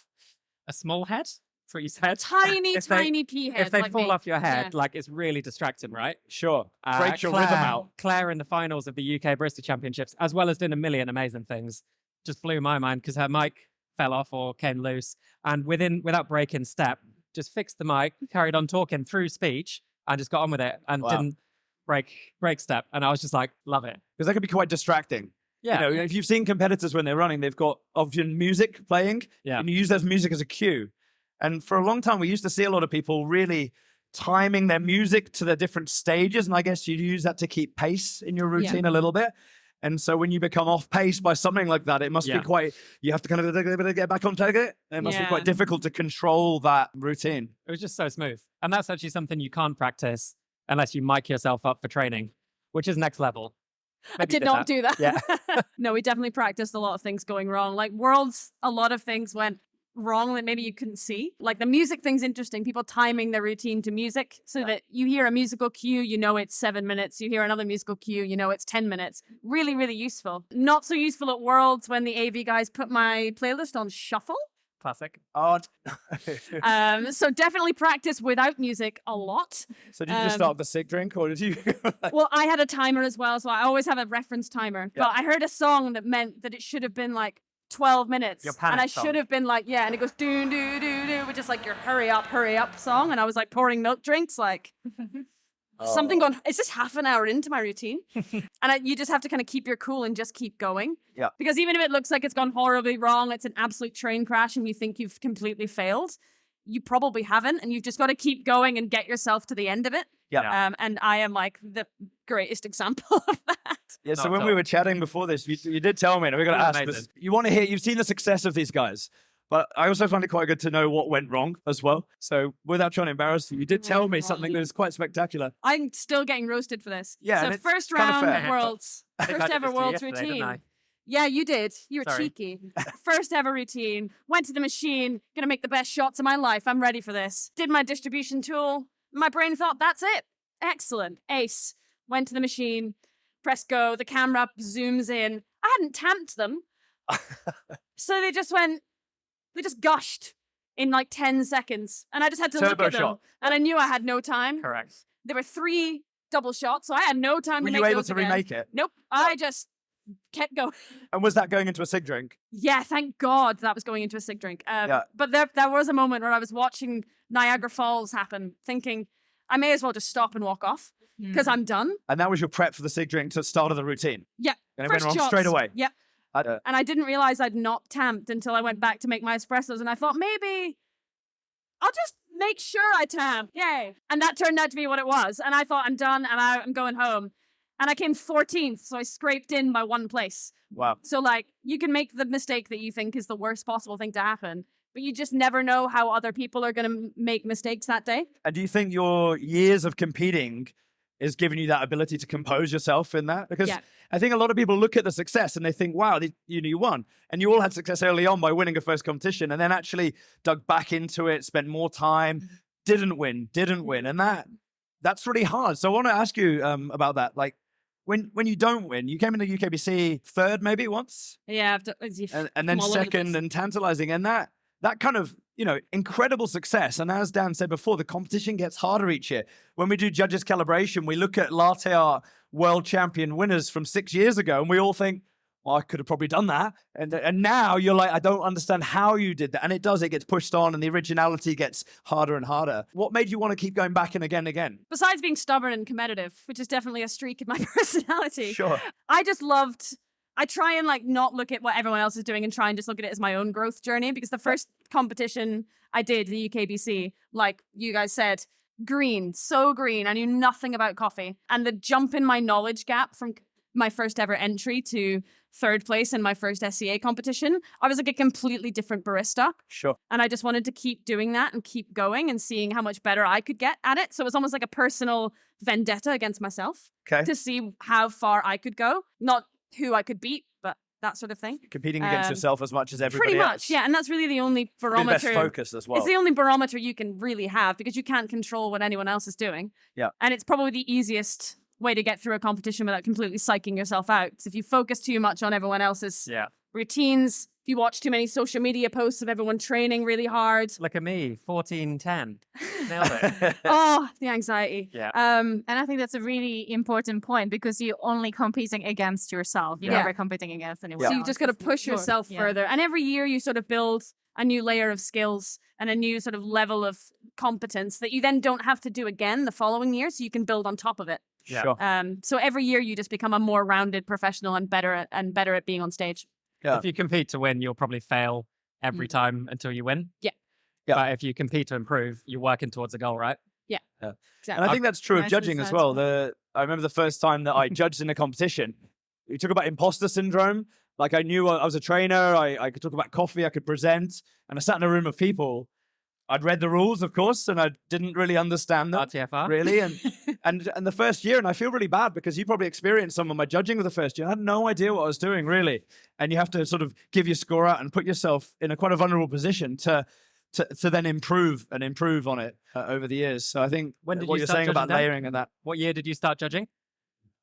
a small head, that's what you said. tiny, If they- tiny pea head. If they like fall me. off your head, Yeah. like it's really distracting, right? Sure. Break your Claire, rhythm out. Claire in the finals of the UK Bristol Championships, as well as doing a million amazing things, just blew my mind because her mic fell off or came loose. And without breaking step, just fixed the mic, carried on talking through speech, and just got on with it and Wow. didn't break step. And I was just like, love it. Because that can be quite distracting. Yeah. You know, if you've seen competitors when they're running, they've got often music playing, Yeah. and you use that music as a cue. And for a long time, we used to see a lot of people really timing their music to the different stages. And I guess you'd use that to keep pace in your routine a little bit. And so when you become off pace by something like that, it must be quite, you have to kind of get back on target. It must be quite difficult to control that routine. It was just so smooth. And that's actually something you can't practice unless you mic yourself up for training, which is next level. I did not do that. Yeah. No, we definitely practiced a lot of things going wrong. Like Worlds, a lot of things went wrong that maybe you couldn't see. Like the music thing's interesting. People timing their routine to music so that you hear a musical cue, you know it's 7 minutes. You hear another musical cue, you know it's 10 minutes. Really, really useful. Not so useful at Worlds when the AV guys put my playlist on shuffle. Classic. Oh, So definitely practice without music a lot. so did you just start the sick drink, or did you? Well, I had a timer as well, so I always have a reference timer. Yeah. But I heard a song that meant that it should have been like 12 minutes. Your panic and I song. should have been like, yeah, and it goes doo doo doo doo, with just like your hurry up song. And I was like pouring milk drinks, like something going, is this half an hour into my routine? And you just have to kind of keep your cool and just keep going. Yeah. Because even if it looks like it's gone horribly wrong, it's an absolute train crash and you think you've completely failed, you probably haven't. And you've just got to keep going and get yourself to the end of it. Yeah. And I am like the greatest example of that. Yeah, so Not when at we all. were chatting before this, you did tell me, and we're going to It was ask amazing. this. You want to hear, you've seen the success of these guys, but I also find it quite good to know what went wrong as well. So without trying to embarrass you, you did tell me something that was quite spectacular. I'm still getting roasted for this. Yeah, So and it's first kinda round fair. worlds, I think I first did ever this to you worlds yesterday, didn't routine. Yeah, you did. You were Sorry. cheeky. First ever routine. Went to the machine. Gonna make the best shots of my life. I'm ready for this. Did my distribution tool. My brain thought, that's it. Excellent. Ace. Went to the machine. Press go. The camera zooms in. I hadn't tamped them. So they just gushed in like 10 seconds. And I just had to look Turbo at them. shot. And I knew I had no time. Correct. There were 3 double shots, so I had no time Were to you make able those to again. remake it? Nope. I just kept going. And was that going into a sig drink? Yeah, thank God that was going into a sick drink. Yeah. But there was a moment where I was watching Niagara Falls happen, thinking I may as well just stop and walk off because I'm done. And that was your prep for the sig drink to the start of the routine? Yeah. And it went First wrong shots. straight away? Yep. And I didn't realize I'd not tamped until I went back to make my espressos, and I thought maybe I'll just make sure I tamp. Yay. And that turned out to be what it was. And I thought I'm done and I'm going home. And I came 14th, so I scraped in by 1 place. Wow. So, like, you can make the mistake that you think is the worst possible thing to happen, but you just never know how other people are going to make mistakes that day. And do you think your years of competing is giving you that ability to compose yourself in that? Because Yeah. I think a lot of people look at the success and they think, wow, you won. And you all had success early on by winning a first competition and then actually dug back into it, spent more time, didn't win. And that's really hard. So I want to ask you about that. Like, when you don't win, you came into UKBC third maybe once, Yeah. and then second and tantalizing, and that kind of, incredible success. And as Dan said before, the competition gets harder each year. When we do judges calibration, we look at latte art world champion winners from 6 years ago, and we all think, well, I could have probably done that. And now you're like, I don't understand how you did that. And it gets pushed on, and the originality gets harder and harder. What made you want to keep going back and again and again? Besides being stubborn and competitive, which is definitely a streak in my personality. Sure. I try and like not look at what everyone else is doing and try and just look at it as my own growth journey, because the first competition I did, the UKBC, like you guys said, so green. I knew nothing about coffee. And the jump in my knowledge gap from my first ever entry to third place in my first SCA competition, I was like a completely different barista. Sure. And I just wanted to keep doing that and keep going and seeing how much better I could get at it. So it was almost like a personal vendetta against myself Okay. to see how far I could go. Not who I could beat, but that sort of thing. Competing against yourself as much as everybody Pretty else. much, yeah. And that's really the only Be the barometer. best focus as well. It's the only barometer you can really have because you can't control what anyone else is doing. Yeah. And it's probably the easiest way to get through a competition without completely psyching yourself out. 'Cause if you focus too much on everyone else's routines, if you watch too many social media posts of everyone training really hard. Look at me, 14-10. Nailed it. Oh, the anxiety. Yeah. And I think that's a really important point because you're only competing against yourself. You're Yeah. never competing against anyone So else. you just got to It's push your- yourself yeah. further. And every year you sort of build a new layer of skills and a new sort of level of competence that you then don't have to do again the following year. So you can build on top of it. Yeah. Sure. So every year you just become a more rounded professional and better at being on stage. Yeah. If you compete to win, you'll probably fail every time until you win. Yeah. Yeah. But if you compete to improve, you're working towards a goal, right? And Exactly. I think that's true of Nicely judging as said. well. I remember the first time that I judged in a competition. We talk about imposter syndrome. Like I knew I was a trainer. I could talk about coffee. I could present. And I sat in a room of people. I'd read the rules, of course, and I didn't really understand them. RTFR. Really, and the first year, and I feel really bad because you probably experienced some of my judging of the first year. I had no idea what I was doing, really, and you have to sort of give your score out and put yourself in a quite a vulnerable position to then improve on it over the years. So I think When did what you you're start saying about judging then? layering and that. What year did you start judging?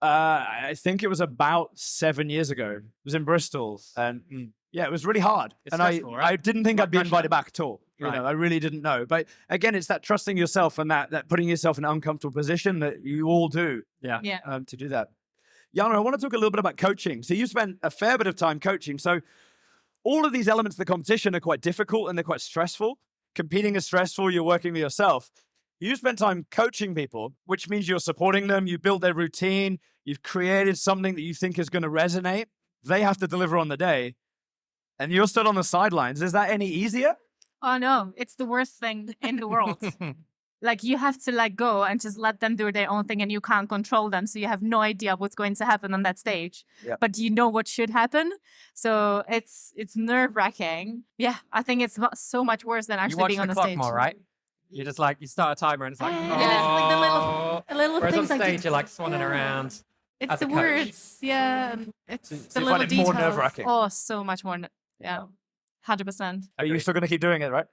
I think it was about 7 years ago. It was in Bristol, and Yeah, it was really hard. It's and stressful, right? I didn't think Like I'd be pressure. invited back at all. You Right. know, I really didn't know. But again, it's that trusting yourself and that putting yourself in an uncomfortable position that you all do Yeah. to do that. Jana, I want to talk a little bit about coaching. So you spent a fair bit of time coaching. So all of these elements of the competition are quite difficult and they're quite stressful. Competing is stressful. You're working with yourself. You spend time coaching people, which means you're supporting them. You build their routine. You've created something that you think is going to resonate. They have to deliver on the day. And you're stood on the sidelines. Is that any easier? Oh no, it's the worst thing in the world. Like you have to let go and just let them do their own thing, and you can't control them. So you have no idea what's going to happen on that stage, but you know what should happen. So it's nerve-wracking. Yeah, I think it's so much worse than You actually watch being the on the clock stage. more, right? You just like, you start a timer and it's like, Yeah, it's like the little Whereas on things like stage, you're like swanning around. it's as a the coach. words, yeah. And it's So the you little find it more details. nerve-wracking? Oh, so much more. Yeah, 100%. Are you still going to keep doing it, right?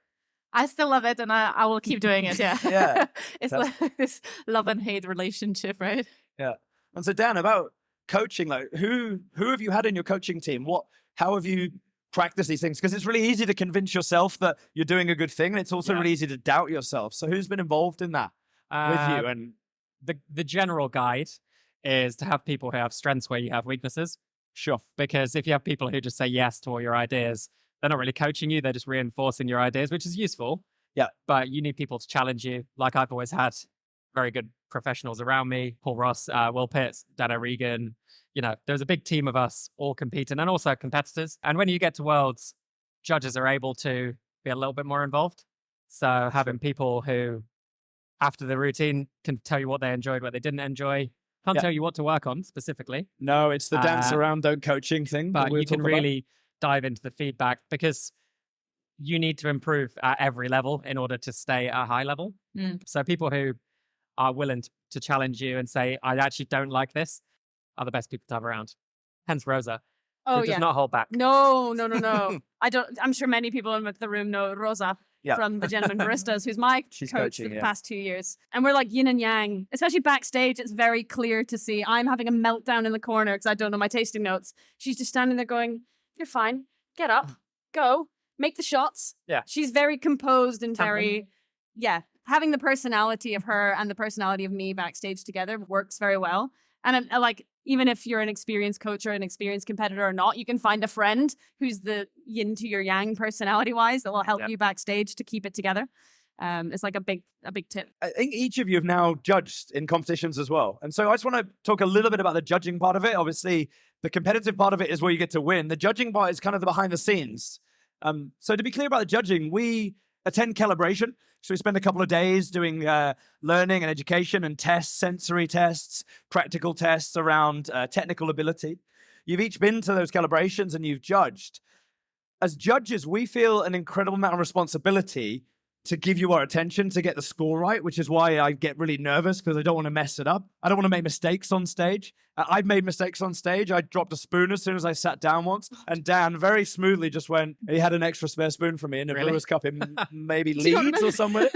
I still love it, and I will keep doing it. Yeah, Yeah. It's That's- like this love and hate relationship, right? Yeah. And so Dan, about coaching, like who have you had in your coaching team? How have you practiced these things? Because it's really easy to convince yourself that you're doing a good thing. And it's also really easy to doubt yourself. So who's been involved in that with you? And The general guide is to have people who have strengths where you have weaknesses. sure. Because if you have people who just say yes to all your ideas, they're not really coaching you. They're just reinforcing your ideas, which is useful. Yeah. But you need people to challenge you. Like I've always had very good professionals around me, Paul Ross, Will Pitts, Dan O'Regan. You know, there's a big team of us all competing and also competitors. And when you get to Worlds, judges are able to be a little bit more involved. So having people who, after the routine, can tell you what they enjoyed, what they didn't enjoy. Can't tell you what to work on specifically. No, it's the dance around, don't coaching thing. But we'll you can talk about. really dive into the feedback because you need to improve at every level in order to stay at a high level. So people who are willing to challenge you and say, I actually don't like this, are the best people to have around. Hence Rosa, Oh, who yeah. does not hold back. No. I'm sure many people in the room know Rosa from the Gentleman Baristas, who's my She's coach coaching, for the past 2 years. And we're like yin and yang, especially backstage. It's very clear to see. I'm having a meltdown in the corner because I don't know my tasting notes. She's just standing there going, you're fine. Get up, go, make the shots. Yeah. She's very composed and very, having the personality of her and the personality of me backstage together works very well. And I'm like, even if you're an experienced coach or an experienced competitor or not, you can find a friend who's the yin to your yang personality wise that will help you backstage to keep it together. It's like a big tip. I think each of you have now judged in competitions as well. And so I just want to talk a little bit about the judging part of it. Obviously, the competitive part of it is where you get to win. The judging part is kind of the behind the scenes. So to be clear about the judging, we attend calibration. So we spend a couple of days doing learning and education and tests, sensory tests, practical tests around technical ability. You've each been to those calibrations and you've judged. As judges, we feel an incredible amount of responsibility to give you our attention to get the score right, which is why I get really nervous because I don't want to mess it up. I don't want to make mistakes on stage. I've made mistakes on stage. I dropped a spoon as soon as I sat down once, and Dan very smoothly just went, he had an extra spare spoon for me in a brewer's cup in maybe Leeds or somewhere.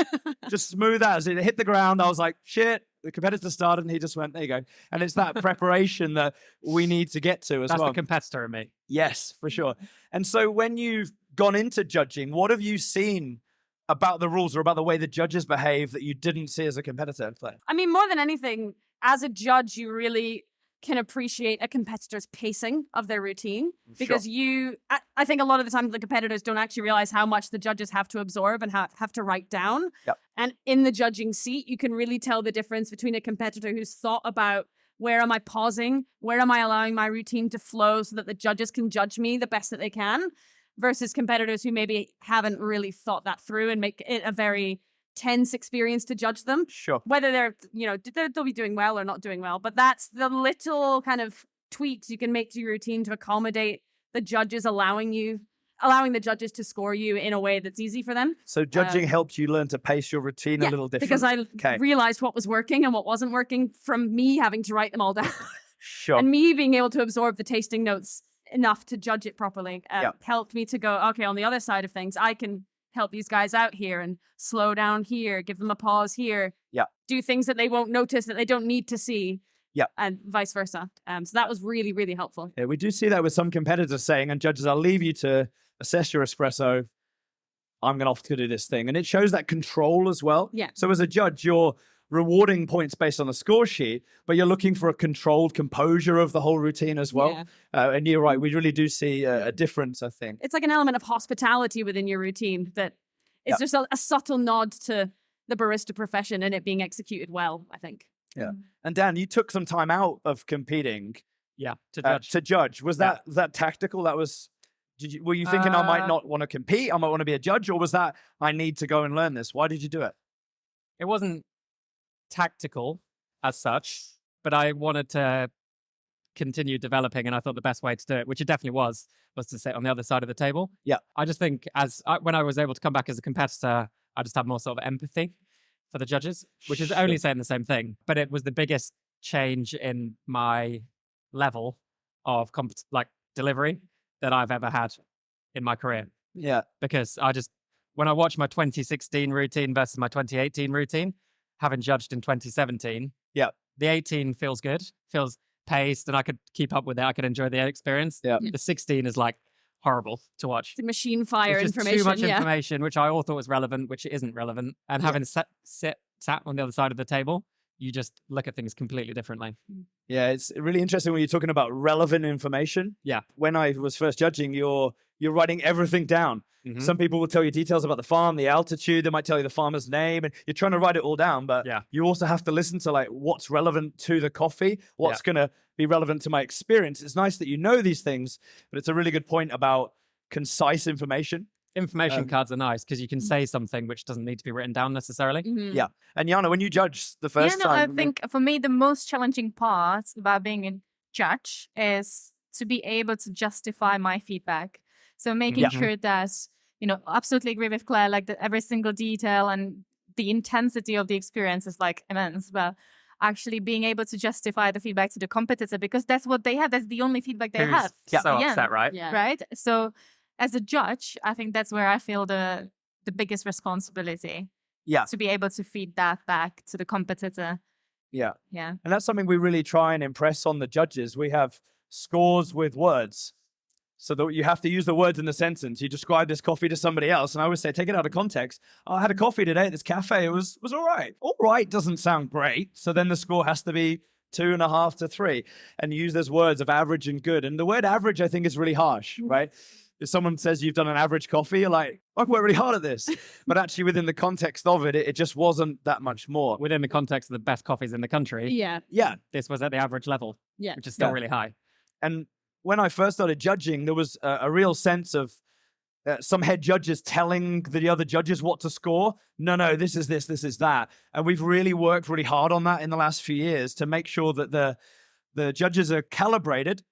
Just smooth as it hit the ground. I was like, shit. The competitor started and he just went, there you go. And it's that preparation that we need to get to as That's well. the competitor in me. Yes, for sure. And so when you've gone into judging, what have you seen about the rules or about the way the judges behave that you didn't see as a competitor in play? I mean, more than anything, as a judge, you really can appreciate a competitor's pacing of their routine because I think a lot of the time the competitors don't actually realize how much the judges have to absorb and have to write down. Yep. And in the judging seat, you can really tell the difference between a competitor who's thought about where am I pausing? Where am I allowing my routine to flow so that the judges can judge me the best that they can versus competitors who maybe haven't really thought that through and make it a very tense experience to judge them. Sure. Whether they'll be doing well or not doing well. But that's the little kind of tweaks you can make to your routine to accommodate the judges, allowing the judges to score you in a way that's easy for them. So judging helped you learn to pace your routine a little different. Because I realized what was working and what wasn't working from me having to write them all down. Sure. And me being able to absorb the tasting notes enough to judge it properly helped me to go, okay, on the other side of things, I can help these guys out here and slow down here, give them a pause here, do things that they won't notice, that they don't need to see. and vice versa. So that was really, really helpful. Yeah, we do see that with some competitors saying, and judges, I'll leave you to assess your espresso. I'm going to have to do this thing. And it shows that control as well. Yeah. So as a judge, you're rewarding points based on the score sheet, but you're looking for a controlled composure of the whole routine as well. Yeah. And you're right, we really do see a difference, I think. It's like an element of hospitality within your routine that is just a subtle nod to the barista profession and it being executed well, I think. Yeah. And Dan, you took some time out of competing to judge. Was that tactical? That was... were you thinking I might not want to compete, I might want to be a judge, or was that I need to go and learn this? Why did you do it? It wasn't tactical as such, but I wanted to continue developing, and I thought the best way to do it, which it definitely was to sit on the other side of the table. Yeah. I just think when I was able to come back as a competitor, I just had more sort of empathy for the judges, which is only saying the same thing, but it was the biggest change in my level of delivery that I've ever had in my career. Yeah. Because when I watch my 2016 routine versus my 2018 routine, having judged in 2017, the 18 feels good, feels paced, and I could keep up with it. I could enjoy the experience. Yeah. The 16 is like horrible to watch. It's machine fire It's just information. too much information, which I all thought was relevant, which isn't relevant. And having sat on the other side of the table, you just look at things completely differently. Yeah, it's really interesting when you're talking about relevant information. Yeah. When I was first judging, you're writing everything down. Mm-hmm. Some people will tell you details about the farm, the altitude, they might tell you the farmer's name, and you're trying to write it all down, but you also have to listen to like what's relevant to the coffee, what's going to be relevant to my experience. It's nice that you know these things, but it's a really good point about concise information. Information cards are nice because you can say something which doesn't need to be written down necessarily. Mm-hmm. Yeah. And Jana, when you judge the first time... I think for me, the most challenging part about being a judge is to be able to justify my feedback. So making sure that, absolutely agree with Claire, like that every single detail and the intensity of the experience is like immense, but actually being able to justify the feedback to the competitor because that's what they have. That's the only feedback they have. So upset, right? Yeah. Right? So as a judge, I think that's where I feel the biggest responsibility. Yeah. To be able to feed that back to the competitor. Yeah. Yeah. And that's something we really try and impress on the judges. We have scores with words. So that you have to use the words in the sentence. You describe this coffee to somebody else. And I always say, take it out of context. Oh, I had a coffee today at this cafe. It was all right. All right doesn't sound great. So then the score has to be 2.5 to 3. And use those words of average and good. And the word average, I think, is really harsh, right? If someone says you've done an average coffee, you're like, I worked really hard at this. But actually within the context of it, it just wasn't that much more. Within the context of the best coffees in the country, Yeah. this was at the average level, which is still really high. And when I first started judging, there was a real sense of some head judges telling the other judges what to score. No, this is this is that. And we've really worked really hard on that in the last few years to make sure that the judges are calibrated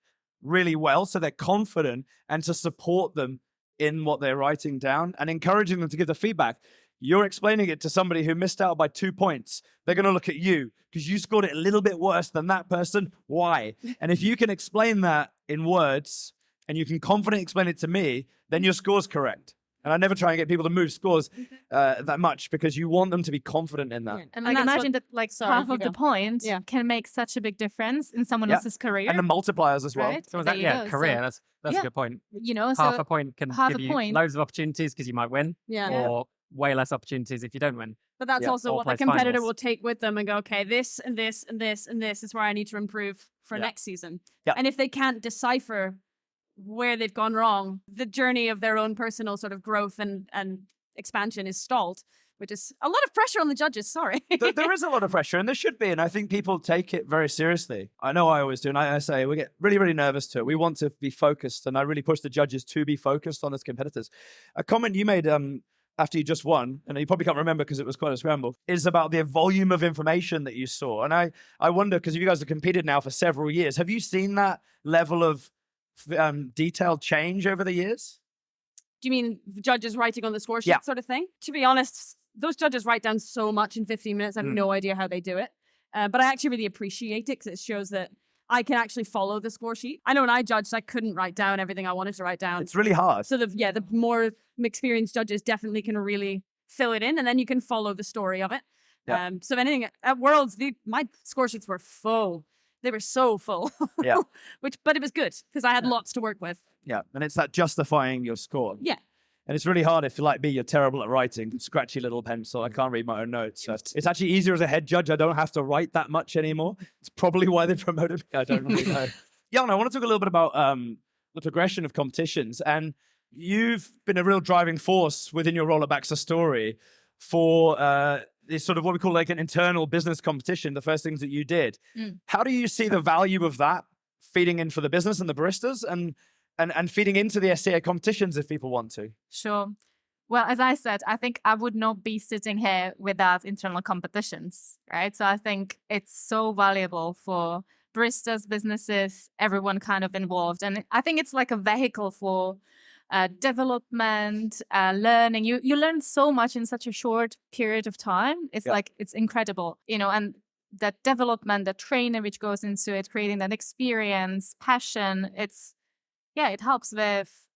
really well so they're confident and to support them in what they're writing down and encouraging them to give the feedback. You're explaining it to somebody who missed out by 2 points. They're going to look at you because you scored it a little bit worse than that person. Why? And if you can explain that in words and you can confidently explain it to me, then your score's correct. And I never try and get people to move scores that much because you want them to be confident in that. Yeah. And And that's imagine that half of the point can make such a big difference in someone else's career. And the multipliers as well. Right? So There you go. career. So, That's a good point. so Half a point can half give a you point. loads of opportunities because you might win, Yeah. or way less opportunities if you don't win. But that's also Or what the place competitor finals. will take with them and go, okay, this and this and this and this is where I need to improve for next season. Yeah. And if they can't decipher where they've gone wrong, the journey of their own personal sort of growth and expansion is stalled, which is a lot of pressure on the judges. Sorry. There is a lot of pressure, and there should be, and I think people take it very seriously. I know I always do, and I say we get really, really nervous to it. We want to be focused, and I really push the judges to be focused on as competitors. A comment you made after you just won, and you probably can't remember because it was quite a scramble, is about the volume of information that you saw. And I wonder, because you guys have competed now for several years, have you seen that level of detailed change over the years? Do you mean judges writing on the score sheet sort of thing? To be honest, those judges write down so much in 15 minutes. I have no idea how they do it. But I actually really appreciate it because it shows that I can actually follow the score sheet. I know when I judged, I couldn't write down everything I wanted to write down. It's really hard. So the more experienced judges definitely can really fill it in, and then you can follow the story of it. Yeah. So if anything, at Worlds, my score sheets were full. they were so full. Yeah. But it was good because I had lots to work with. Yeah. And it's that justifying your score. Yeah. And it's really hard if you're like me, you're terrible at writing, scratchy little pencil. I can't read my own notes. So it's actually easier as a head judge. I don't have to write that much anymore. It's probably why they promoted me. I don't really know. Jan, I want to talk a little bit about the progression of competitions. And you've been a real driving force within your role at Baxter Story for this sort of what we call like an internal business competition, the first things that you did. How do you see the value of that feeding in for the business and the baristas and feeding into the SCA competitions if people want to? Sure. Well, as I said, I think I would not be sitting here without internal competitions, right? So I think it's so valuable for baristas, businesses, everyone kind of involved. And I think it's like a vehicle for development, learning. You learn so much in such a short period of time. It's like, it's incredible, and that development, that training which goes into it, creating that experience, passion, it helps with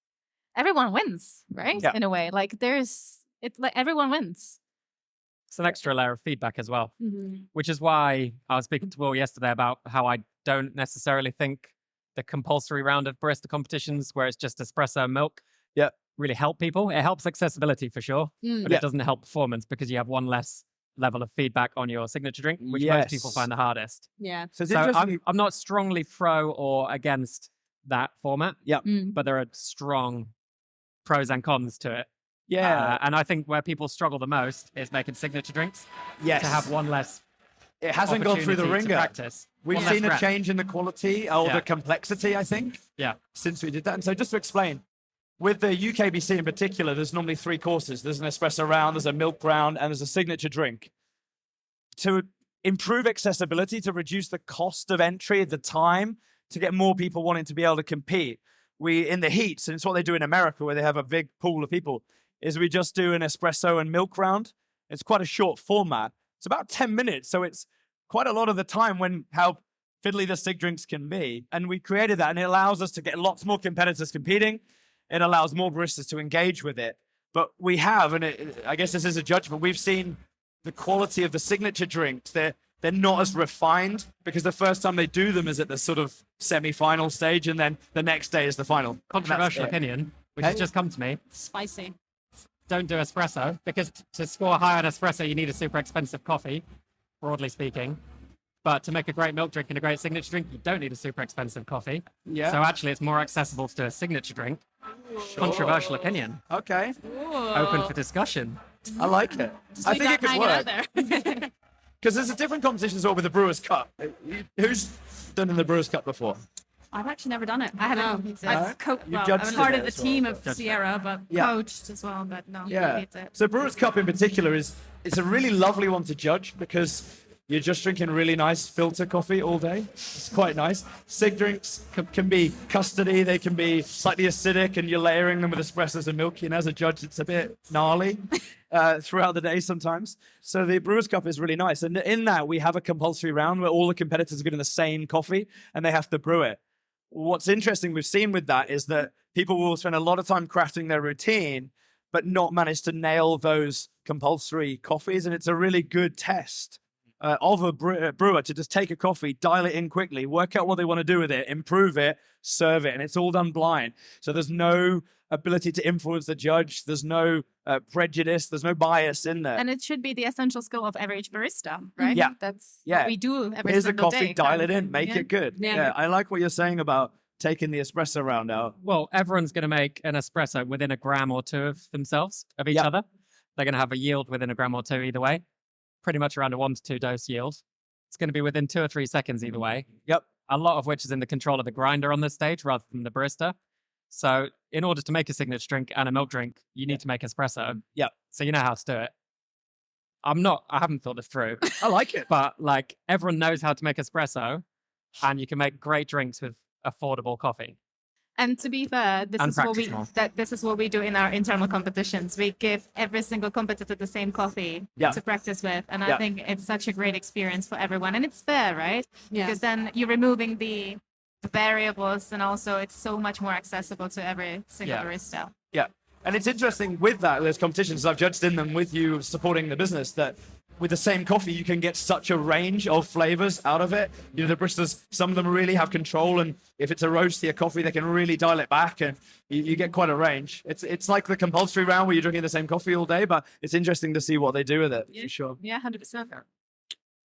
everyone wins, right? Yeah. In a way, like it's like everyone wins. It's an extra layer of feedback as well, which is why I was speaking to Will yesterday about how I don't necessarily think the compulsory round of barista competitions where it's just espresso and milk really help people. It helps accessibility for sure, but it doesn't help performance because you have one less level of feedback on your signature drink, which most people find the hardest. Yeah. So I'm not strongly pro or against that format, but there are strong pros and cons to it. Yeah. And I think where people struggle the most is making signature drinks. Yes. To have one less. It hasn't gone through the opportunity to ringer. practice. We've One less seen a rep. change in the quality or the complexity, I think, since we did that. And so just to explain, with the UKBC in particular, there's normally 3 courses. There's an espresso round, there's a milk round, and there's a signature drink. To improve accessibility, to reduce the cost of entry, the time, to get more people wanting to be able to compete, we, in the heats, and it's what they do in America where they have a big pool of people, is we just do an espresso and milk round. It's quite a short format. It's about 10 minutes, so it's quite a lot of the time when how fiddly the sig drinks can be. And we created that, and it allows us to get lots more competitors competing. It allows more baristas to engage with it. But we have, and I guess this is a judgment, we've seen the quality of the signature drinks. They're not as refined because the first time they do them is at the sort of semi-final stage, and then the next day is the final. Controversial opinion, which has just come to me. Spicy. Don't do espresso because to score high on espresso, you need a super expensive coffee, broadly speaking. But to make a great milk drink and a great signature drink, you don't need a super expensive coffee. Yeah. So actually, it's more accessible to do a signature drink. Sure. Controversial opinion. Okay. Open for discussion. I like it. I think it could work. There. Because there's a different competition as well with the Brewers Cup. Who's done in the Brewers Cup before? I've actually never done it. I haven't. I've You've judged I'm part it of the as well, team but- of Sierra, but Coached as well, but no. Yeah. So Brewers Cup in particular it's a really lovely one to judge because you're just drinking really nice filter coffee all day. It's quite nice. Sig drinks can be custardy, they can be slightly acidic, and you're layering them with espressos and milk. And as a judge, it's a bit gnarly throughout the day sometimes. So the Brewers Cup is really nice. And in that, we have a compulsory round where all the competitors are getting the same coffee and they have to brew it. What's interesting we've seen with that is that people will spend a lot of time crafting their routine, but not manage to nail those compulsory coffees. And it's a really good test of a brewer to just take a coffee, dial it in quickly, work out what they want to do with it, improve it, serve it. And it's all done blind. So there's no ability to influence the judge. There's no prejudice. There's no bias in there. And it should be the essential skill of every barista, right? Yeah. That's Yeah. what we do every Here's a single coffee, day. dial kind it of in, thing. make Yeah. it good. Yeah. I like what you're saying about taking the espresso round out. Well, everyone's going to make an espresso within a gram or two of themselves, of each other. They're going to have a yield within a gram or two either way, pretty much around a 1 to 2 dose yield. It's going to be within 2 or 3 seconds either way. Yep. A lot of which is in the control of the grinder on this stage rather than the barista. So in order to make a signature drink and a milk drink, you need to make espresso. Yep. So you know how to do it. I haven't thought this through, I like it. but like everyone knows how to make espresso and you can make great drinks with affordable coffee. And to be fair, this And is what practice more. this is what we do in our internal competitions. We give every single competitor the same coffee to practice with, and I think it's such a great experience for everyone. And it's fair, right? Yeah. Because then you're removing the variables, and also it's so much more accessible to every single barista. Yeah. And it's interesting with that, there's competitions, I've judged in them with you supporting the business, that with the same coffee, you can get such a range of flavors out of it. You know, the baristas, some of them really have control, and if it's a roastier coffee, they can really dial it back, and you get quite a range. It's like the compulsory round where you're drinking the same coffee all day, but it's interesting to see what they do with it, for sure. Yeah, 100%.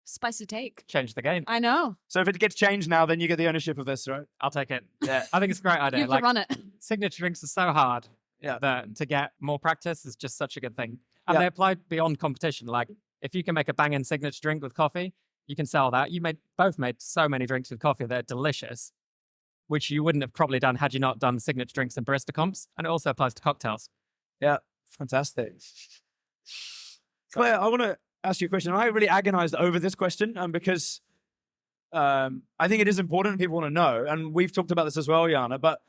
Spicy take. Change the game. I know. So if it gets changed now, then you get the ownership of this, right? I'll take it. Yeah, I think it's a great idea. You have to run it. Signature drinks are so hard. Yeah. That to get more practice is just such a good thing. And Yeah. they apply beyond competition. Like if you can make a banging signature drink with coffee, you can sell that. You both made so many drinks with coffee that are delicious, which you wouldn't have probably done had you not done signature drinks and barista comps. And it also applies to cocktails. Yeah, fantastic. Claire, I want to ask you a question. I really agonized over this question because I think it is important. People want to know. And we've talked about this as well, Jana, but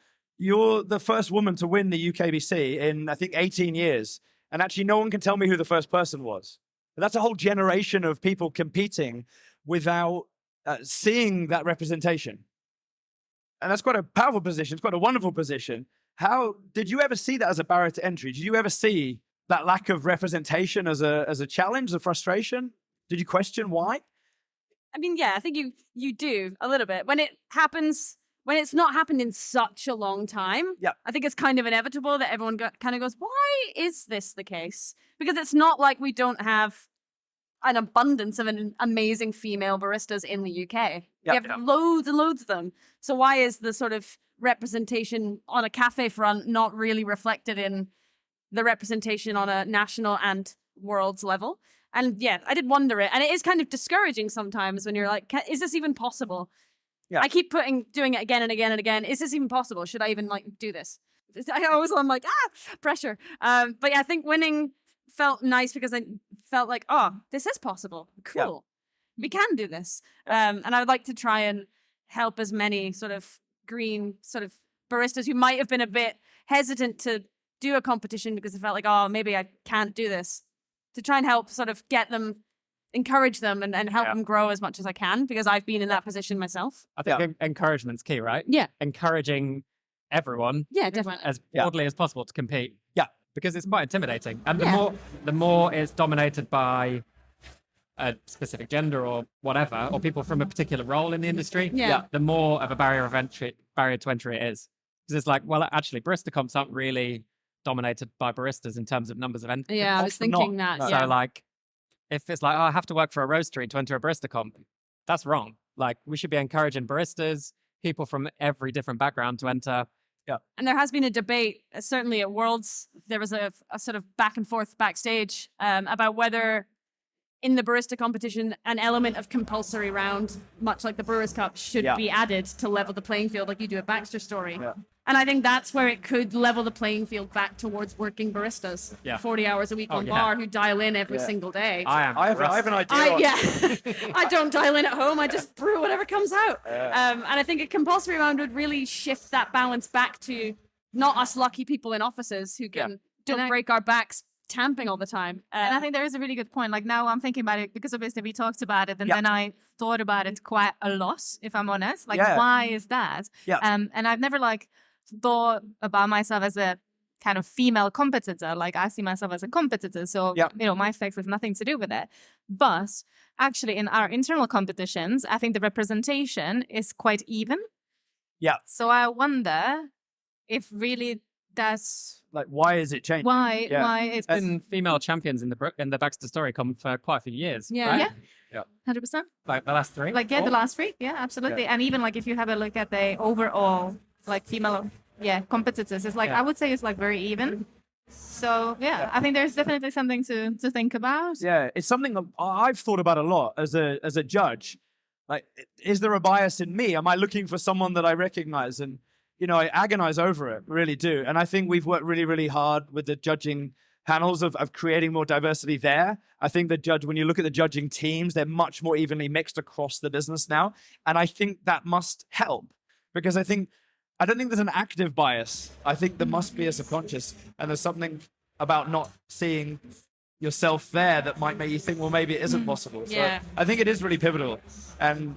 you're the first woman to win the UKBC in, I think, 18 years. And actually, no one can tell me who the first person was. But that's a whole generation of people competing without seeing that representation. And that's quite a powerful position. It's quite a wonderful position. How did you ever see that as a barrier to entry? Did you ever see that lack of representation as a challenge, a frustration? Did you question why? I mean, yeah, I think you do a little bit. When it happens, when it's not happened in such a long time, Yeah. I think it's kind of inevitable that everyone kind of goes, why is this the case? Because it's not like we don't have an abundance of amazing female baristas in the UK. Yeah. We have loads and loads of them. So why is the sort of representation on a cafe front not really reflected in the representation on a national and world's level? And yeah, I did wonder it. And it is kind of discouraging sometimes when you're like, is this even possible? Yeah. I keep doing it again and again and again. Is this even possible? Should I even do this? I'm like, pressure. But yeah, I think winning felt nice because I felt like, oh, this is possible. Cool. Yeah. We can do this. And I would like to try and help as many sort of green sort of baristas who might have been a bit hesitant to do a competition because they felt like, oh, maybe I can't do this, to try and help sort of get them, encourage them and help them grow as much as I can, because I've been in that position myself. I think encouragement's key, right? Yeah. Encouraging everyone Yeah, definitely. as broadly as possible to compete. Yeah. Because it's quite intimidating. And the more it's dominated by a specific gender or whatever, or people from a particular role in the industry, the more of a barrier to entry it is. Because it's like, well, actually, barista comps aren't really dominated by baristas in terms of numbers of entry. Yeah, I was thinking that. So like, if it's like, oh, I have to work for a roastery to enter a barista comp, that's wrong. Like, we should be encouraging baristas, people from every different background to enter. Yeah. And there has been a debate, certainly at Worlds, there was a sort of back and forth backstage about whether in the barista competition, an element of compulsory round, much like the Brewers Cup, should be added to level the playing field, like you do at Baxter Story. Yeah. And I think that's where it could level the playing field back towards working baristas, 40 hours a week on bar, who dial in every single day. I have an idea. I don't dial in at home. I just brew whatever comes out. And I think a compulsory round would really shift that balance back to not us lucky people in offices who can don't break our backs tamping all the time. And I think there is a really good point. Like now I'm thinking about it because obviously we talked about it and then I thought about it quite a lot, if I'm honest. Like why is that? Yeah. And I've never thought about myself as a kind of female competitor. Like I see myself as a competitor. So, my sex has nothing to do with it. But actually in our internal competitions, I think the representation is quite even. Yeah. So I wonder if really that's like, why is it changing? Why it's been female champions in the Baxter Story comp for quite a few years. Yeah. Right? Yeah. 100%. Like the last three. Like the last three. Yeah, absolutely. And even like if you have a look at the overall like female competitors, it's like I would say it's like very even. So I think there's definitely something to think about. Yeah, it's something I've thought about a lot as a judge. Like, is there a bias in me? Am I looking for someone that I recognize? And I agonize over it, really do. And I think we've worked really, really hard with the judging panels of creating more diversity there. I think when you look at the judging teams, they're much more evenly mixed across the business now. And I think that must help, because I don't think there's an active bias. I think there must be a subconscious, and there's something about not seeing yourself there that might make you think, well, maybe it isn't possible. So I think it is really pivotal. And,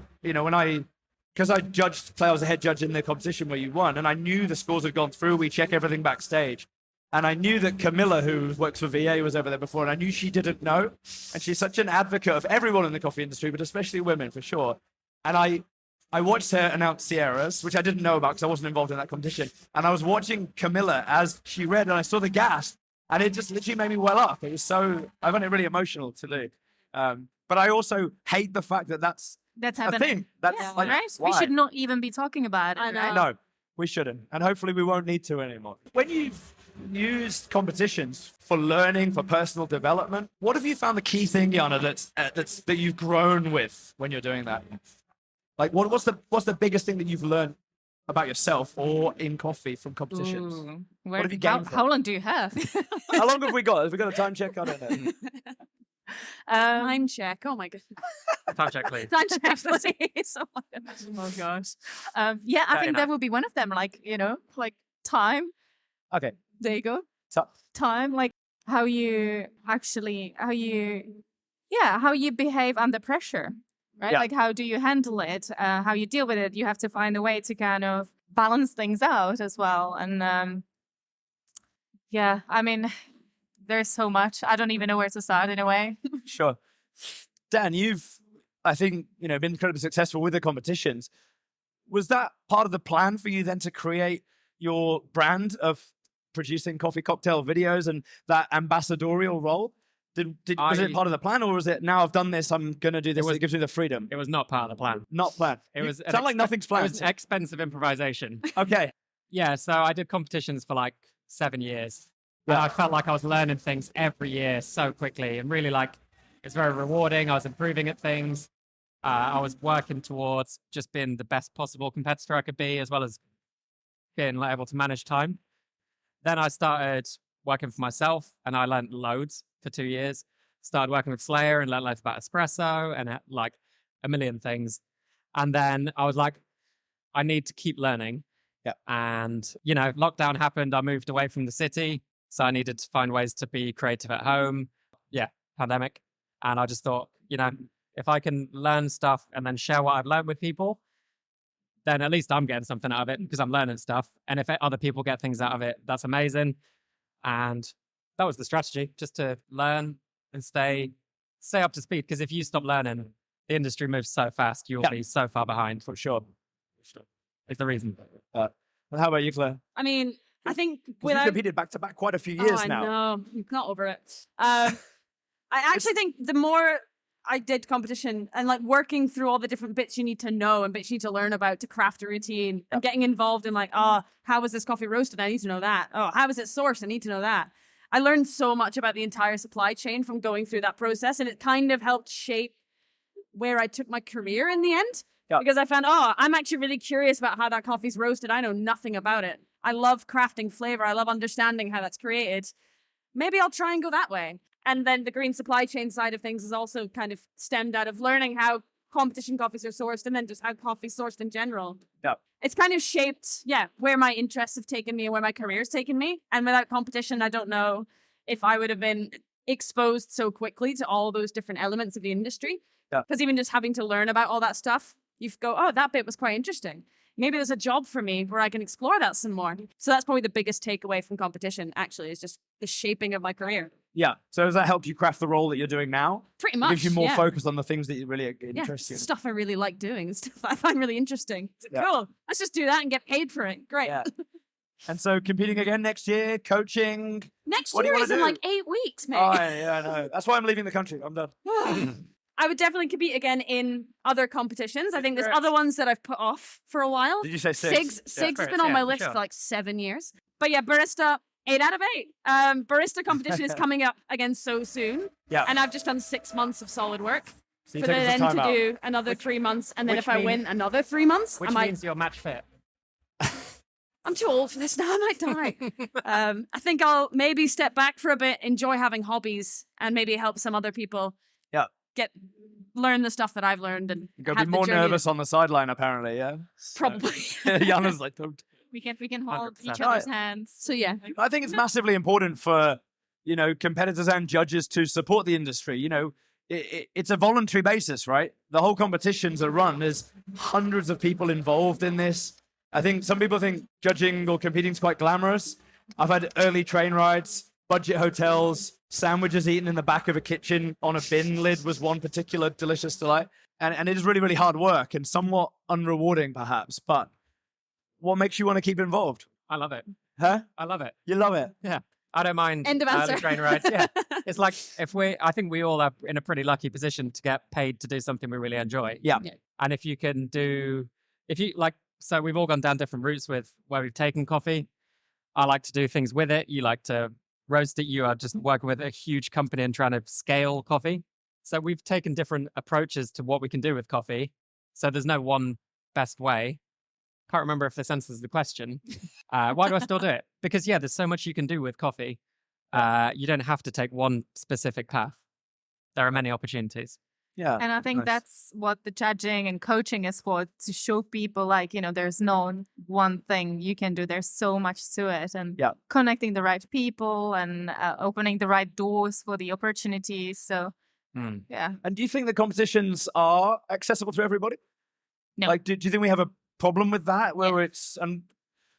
because I judged, Claire was the head judge in the competition where you won, and I knew the scores had gone through. We check everything backstage. And I knew that Camilla, who works for VA, was over there before, and I knew she didn't know. And she's such an advocate of everyone in the coffee industry, but especially women, for sure. And I watched her announce Sierras, which I didn't know about because I wasn't involved in that competition. And I was watching Camilla as she read, and I saw the gasp, and it just literally made me well up. It was I found it really emotional to do. But I also hate the fact that that's a happening. thing. That's like, Right? why? We should not even be talking about it. I know. Right? No, we shouldn't. And hopefully we won't need to anymore. When you've used competitions for learning, for personal development, what have you found the key thing, Jana, that you've grown with when you're doing that? Like, what's the biggest thing that you've learned about yourself or in coffee from competitions? Ooh. What have you gained from How it? long do you have? How long have we got? Have we got a time check? I don't know. Time check. Oh my goodness. Time check, please. Time check, please. Oh my goodness. Oh gosh. Yeah, I think that would be one of them. Like, like time. Okay. There you go. So, Time, like how you behave under pressure, right? Yeah. Like how do you handle it? How you deal with it? You have to find a way to kind of balance things out as well. And yeah, I mean, there's so much. I don't even know where to start in a way. sure. Dan, you've, I think, been incredibly successful with the competitions. Was that part of the plan for you then to create your brand of producing coffee cocktail videos and that ambassadorial role? Was it part of the plan, or was it, now I've done this, I'm going to do this, it gives me the freedom? It was not part of the plan. Not planned. It was sound like nothing's planned. It was expensive improvisation. Okay. Yeah, so I did competitions for like 7 years. And I felt like I was learning things every year so quickly, and really it's very rewarding. I was improving at things. I was working towards just being the best possible competitor I could be, as well as being able to manage time. Then I started working for myself, and I learned loads for 2 years. Started working with Slayer and learned loads about espresso and like a million things. And then I was like, I need to keep learning. Yeah. And, lockdown happened. I moved away from the city. So I needed to find ways to be creative at home. Yeah, pandemic. And I just thought, if I can learn stuff and then share what I've learned with people, then at least I'm getting something out of it because I'm learning stuff. And if other people get things out of it, that's amazing. And that was the strategy, just to learn and stay up to speed. Because if you stop learning, the industry moves so fast, you'll be so far behind. For sure. It's the reason. How about you, Claire? I mean, I think We've competed back to back quite a few years now. I know. I'm not over it. I actually think the more I did competition and like working through all the different bits you need to know and bits you need to learn about to craft a routine and getting involved in how was this coffee roasted? I need to know that. Oh, how was it sourced? I need to know that. I learned so much about the entire supply chain from going through that process, and it kind of helped shape where I took my career in the end. Yeah. Because I found, I'm actually really curious about how that coffee's roasted. I know nothing about it. I love crafting flavor. I love understanding how that's created. Maybe I'll try and go that way. And then the green supply chain side of things is also kind of stemmed out of learning how competition coffees are sourced and then just how coffee's sourced in general. Yeah. It's kind of shaped, where my interests have taken me and where my career's taken me. And without competition, I don't know if I would have been exposed so quickly to all those different elements of the industry. Because even just having to learn about all that stuff, you go, that bit was quite interesting. Maybe there's a job for me where I can explore that some more. So that's probably the biggest takeaway from competition, actually, is just the shaping of my career. Yeah. So has that helped you craft the role that you're doing now? Pretty much. It gives you more focus on the things that you really interest you in. Stuff I really like doing, stuff I find really interesting. Cool. Let's just do that and get paid for it. Great. Yeah. And so competing again next year, coaching. Next what do you year wanna is in do? like 8 weeks, mate. Oh, yeah, I know. That's why I'm leaving the country. I'm done. I would definitely compete again in other competitions. I think there's other ones that I've put off for a while. Did you say six? Sig's been on my list for like 7 years. But yeah, barista, 8 out of 8. Barista competition is coming up again so soon. Yeah. And I've just done 6 months of solid work. So for then to do another 3 months. And then if I win another 3 months, which means you're match fit. I'm too old for this now. I might die. I think I'll maybe step back for a bit, enjoy having hobbies, and maybe help some other people learn the stuff that I've learned. And you're going to be more nervous on the sideline, apparently, yeah? Probably. Jana's like, don't. We can hold 100%. each other's hands. So yeah. I think it's massively important for, competitors and judges to support the industry. It's a voluntary basis, right? The whole competitions are run. There's hundreds of people involved in this. I think some people think judging or competing is quite glamorous. I've had early train rides, budget hotels, sandwiches eaten in the back of a kitchen on a bin lid was one particular delicious delight. And it is really, really hard work and somewhat unrewarding, perhaps. But what makes you want to keep involved? I love it. Huh? I love it. You love it? Yeah. I don't mind End of early answer. train rides. Yeah. It's like I think we all are in a pretty lucky position to get paid to do something we really enjoy. Yeah. And if you so we've all gone down different routes with where we've taken coffee. I like to do things with it. You like to roast it. You are just working with a huge company and trying to scale coffee. So we've taken different approaches to what we can do with coffee. So there's no one best way. Can't remember if this answers the question. Why do I still do it? Because there's so much you can do with coffee. You don't have to take one specific path. There are many opportunities. Yeah. And I think that's what the judging and coaching is for, to show people there's no one thing you can do. There's so much to it, and connecting the right people and opening the right doors for the opportunities. So, yeah. And do you think the competitions are accessible to everybody? No. Like, do you think we have a problem with that?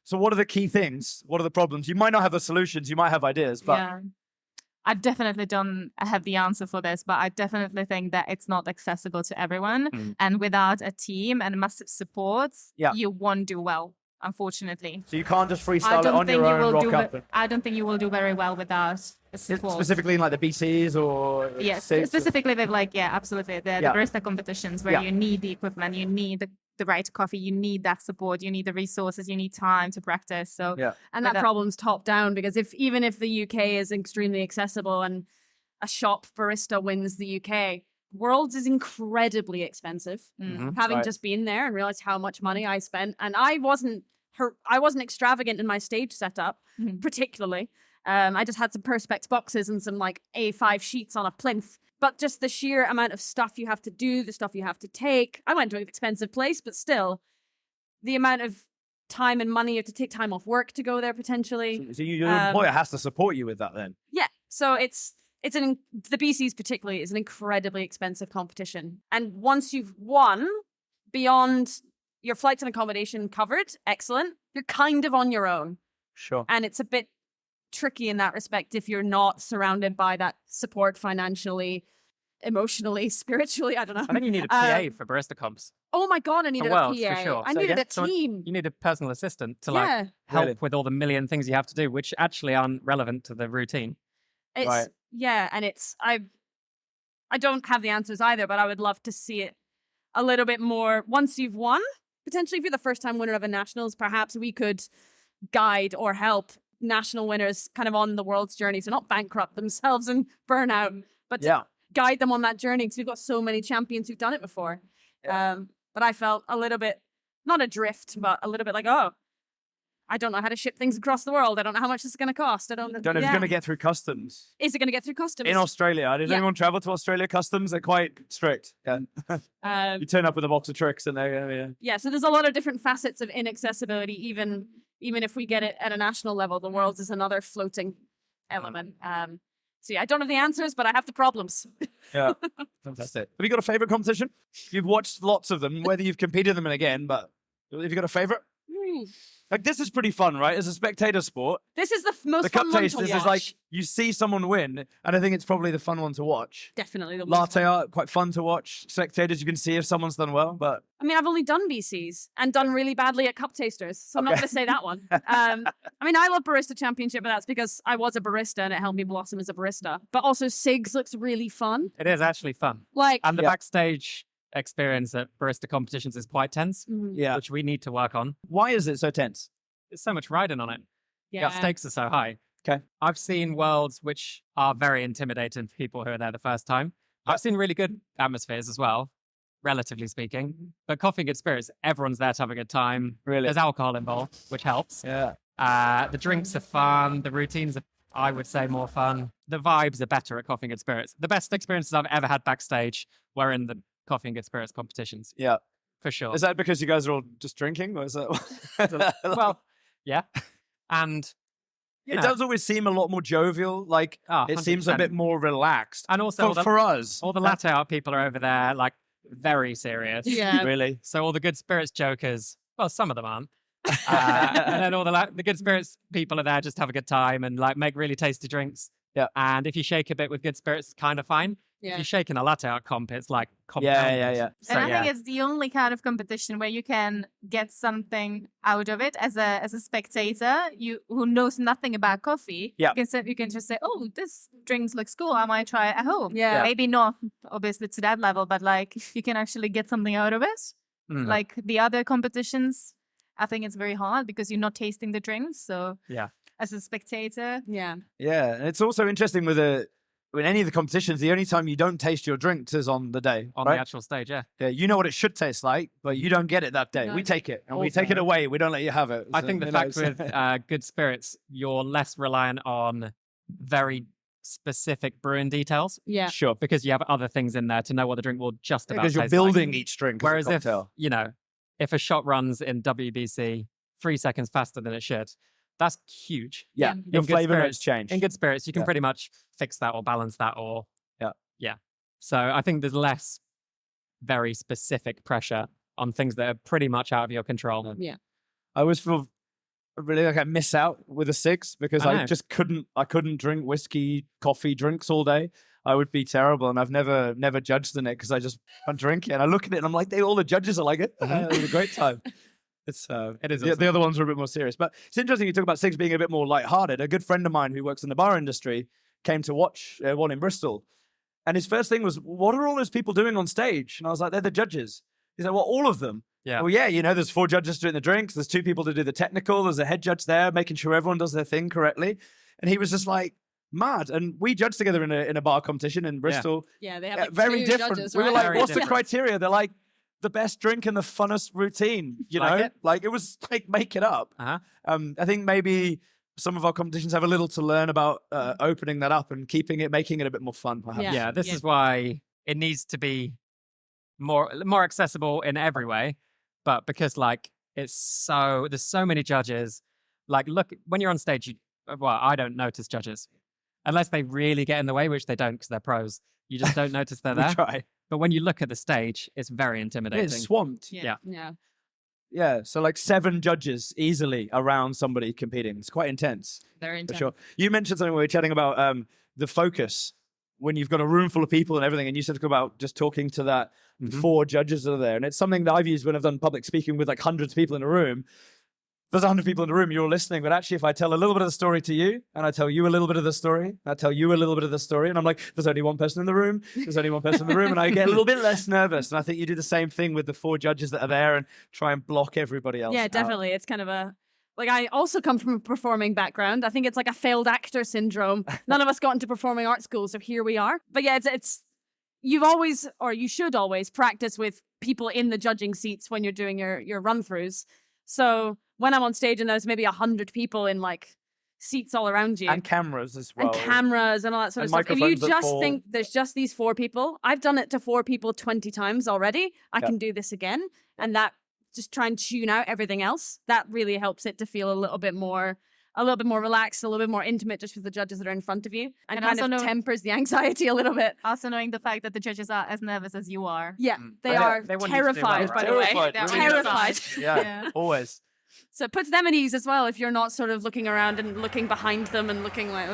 So what are the key things? What are the problems? You might not have the solutions. You might have ideas, but I definitely don't have the answer for this, but I definitely think that it's not accessible to everyone. And without a team and massive support, you won't do well, unfortunately. So you can't just freestyle it on your own, rock up. I don't think you will do very well without a support. Specifically in like the BCs or... Yes, specifically with absolutely. The barista competitions where you need the equipment, you need the right coffee, you need that support, you need the resources, you need time to practice. So and that problem's top down, because even if the UK is extremely accessible and a shop barista wins the UK, Worlds is incredibly expensive. Having just been there and realized how much money I spent, and I wasn't extravagant in my stage setup particularly. I just had some Perspex boxes and some like A5 sheets on a plinth. But just the sheer amount of stuff you have to do, the stuff you have to take. I went to an expensive place, but still, the amount of time and money you have to take time off work to go there potentially. So your employer has to support you with that then? Yeah. So the BCs particularly is an incredibly expensive competition. And once you've won, beyond your flights and accommodation covered, excellent, you're kind of on your own. Sure. And it's a bit tricky in that respect if you're not surrounded by that support financially, emotionally, spiritually. I don't know. I think you need a PA for barista comps. Oh my God, I needed a PA. For sure. I needed a team. You need a personal assistant to help with all the million things you have to do, which actually aren't relevant to the routine. Yeah, and I don't have the answers either, but I would love to see it a little bit more. Once you've won, potentially if you're the first time winner of a nationals, perhaps we could guide or help national winners kind of on the world's journey, so not bankrupt themselves and burn out, but to guide them on that journey, because we've got so many champions who've done it before. But I felt a little bit, not adrift, but a little bit like, I don't know how to ship things across the world. I don't know how much this is going to cost. I don't know if it's going to get through customs. Is it going to get through customs? In Australia. Did anyone travel to Australia customs? They're quite strict. Yeah. You turn up with a box of tricks and they're... Yeah, so there's a lot of different facets of inaccessibility, even if we get it at a national level. The world is another floating element. So I don't have the answers, but I have the problems. Yeah, fantastic. Have you got a favorite competition? You've watched lots of them, whether you've competed in them again, but have you got a favorite? Like, this is pretty fun, right? As a spectator sport. This is the most fun one to watch. This is like, you see someone win, and I think it's probably the fun one to watch. Definitely. The Latte art, quite fun to watch. Spectators, you can see if someone's done well, but... I mean, I've only done BCs and done really badly at cup tasters, so I'm not going to say that one. I mean, I love Barista Championship, but that's because I was a barista and it helped me blossom as a barista. But also, SIGs looks really fun. It is actually fun. And the backstage experience at barista competitions is quite tense, which we need to work on. Why is it so tense? There's so much riding on it. Yeah. The stakes are so high. Okay. I've seen worlds which are very intimidating for people who are there the first time. I've seen really good atmospheres as well, relatively speaking. But Coffee and Good Spirits, everyone's there to have a good time. Really? There's alcohol involved, which helps. Yeah. The drinks are fun. The routines are, I would say, more fun. The vibes are better at Coffee and Good Spirits. The best experiences I've ever had backstage were in the Coffee and Good Spirits competitions. Yeah. For sure. Is that because you guys are all just drinking? Or is that... Well, yeah. And it does always seem a lot more jovial. Like, it seems a bit more relaxed. And also for us. All the latte art people are over there, like, very serious. Yeah. Really? So all the Good Spirits jokers, well, some of them aren't, And then all the good spirits people are there just to have a good time and like make really tasty drinks. Yeah. And if you shake a bit with good spirits, it's kind of fine. If Yeah. you're shaking a latte out comp, it's like Yeah. compounded. So, And I think it's the only kind of competition where you can get something out of it as a spectator, who knows nothing about coffee. Yeah. You can just say, "Oh, this drink looks cool. I might try it at home." Yeah. Maybe not obviously to that level, but like you can actually get something out of it. Mm. Like the other competitions, I think it's very hard because you're not tasting the drinks. So Yeah. as a spectator, Yeah. Yeah, and it's also interesting with any of the competitions, the only time you don't taste your drinks is on the day, on right? the actual stage, yeah. Yeah, you know what it should taste like, but you don't get it that day. No. We take it, and we take it Also- away. We don't let you have it. I So, think the you know, fact it's- with good spirits, you're less reliant on very specific brewing details Yeah. sure, because you have other things in there to know what the drink will just about because you're taste building like. each drink. Whereas as a if, cocktail. if a shot runs in WBC 3 seconds faster than it should, that's huge. yeah, In your good flavor notes spirits- change. In good spirits, you can Yeah. pretty much fix that or balance that or Yeah. So I think there's less very specific pressure on things that are pretty much out of your control. Yeah. I always feel really like I miss out with a 6 because I I know. just couldn't drink whiskey, coffee drinks all day. I would be terrible, and I've never judged in it because I drink it and I look at it and I'm like, all the judges are like it. It was a great time. It's It is the awesome. other ones are a bit more serious, but it's interesting you talk about 6 being a bit more lighthearted. A good friend of mine who works in the bar industry came to watch one in Bristol, and his first thing was, "What are all those people doing on stage?" And I was like, "They're the judges." He's like, "Well, all of them." Yeah. Well, yeah, there's 4 judges doing the drinks. There's 2 people to do the technical. There's a head judge there making sure everyone does their thing correctly. And he was just like mad. And we judged together in a bar competition in Bristol. Yeah. They have like Very 2 different. judges, We were right? like, Very "What's the different. criteria?" They're like, "The best drink and the funnest routine." You Like know, it? like it was like make it up. Uh-huh. I think maybe some of our competitions have a little to learn about opening that up and making it a bit more fun, perhaps. Yeah. Yeah, this is why it needs to be more accessible in every way. But because like there's so many judges. Like look, when you're on stage, I don't notice judges unless they really get in the way, which they don't because they're pros. You just don't notice they're We there. try. But when you look at the stage, it's very intimidating. It's swamped. Yeah. Yeah. Yeah, so like 7 judges easily around somebody competing. It's quite intense, They're for intense. sure. You mentioned something when we were chatting about the focus when you've got a room full of people and everything, and you said about just talking to that Mhm. 4 judges that are there. And it's something that I've used when I've done public speaking with like hundreds of people in a room. There's 100 people in the room, you're all listening, but actually if I tell a little bit of the story to you, and I tell you a little bit of the story, and I tell you a little bit of the story, and I'm like, there's only one person in the room, there's only one person in the room, and I get a little bit less nervous. And I think you do the same thing with the 4 judges that are there and try and block everybody else Yeah, out. definitely. It's kind of I also come from a performing background. I think it's like a failed actor syndrome. None of us got into performing arts school, so here we are. But yeah, it's you've always, or you should always, practice with people in the judging seats when you're doing your run-throughs. So when I'm on stage and there's maybe 100 people in like seats all around you. And cameras as well. And cameras and all that sort of And stuff. If you microphones that just fall. think there's just these 4 people, I've done it to 4 people 20 times already. I Yeah. can do this again. And that just try and tune out everything else. That really helps it to feel a little bit more relaxed, a little bit more intimate just with the judges that are in front of you. And And kind also of know- tempers the anxiety a little bit. also knowing the fact that the judges are as nervous as you are. Yeah, they Yeah, are they want you to do well, terrified, right? by the way. Terrified, They're really terrified. Yeah, Yeah. always. So it puts them at ease as well if you're not sort of looking around and looking behind them and looking like,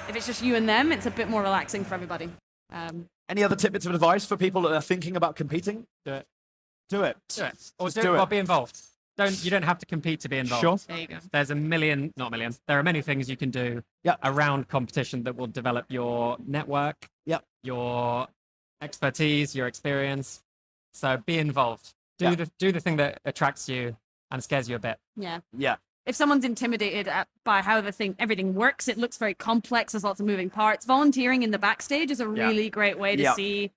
if it's just you and them, it's a bit more relaxing for everybody. Any other tidbits of advice for people that are thinking about competing? Do it. Do it. Do it. Or Just do do it. it. Or be involved. You don't have to compete to be involved. Sure. There you go. There's there are many things you can do Yep. around competition that will develop your network, Yep. your expertise, your experience. So be involved. Yeah. Do the thing that attracts you and scares you a bit. Yeah. Yeah. If someone's intimidated by how everything works, it looks very complex. There's lots of moving parts. Volunteering in the backstage is a Yeah. really great way to Yeah. see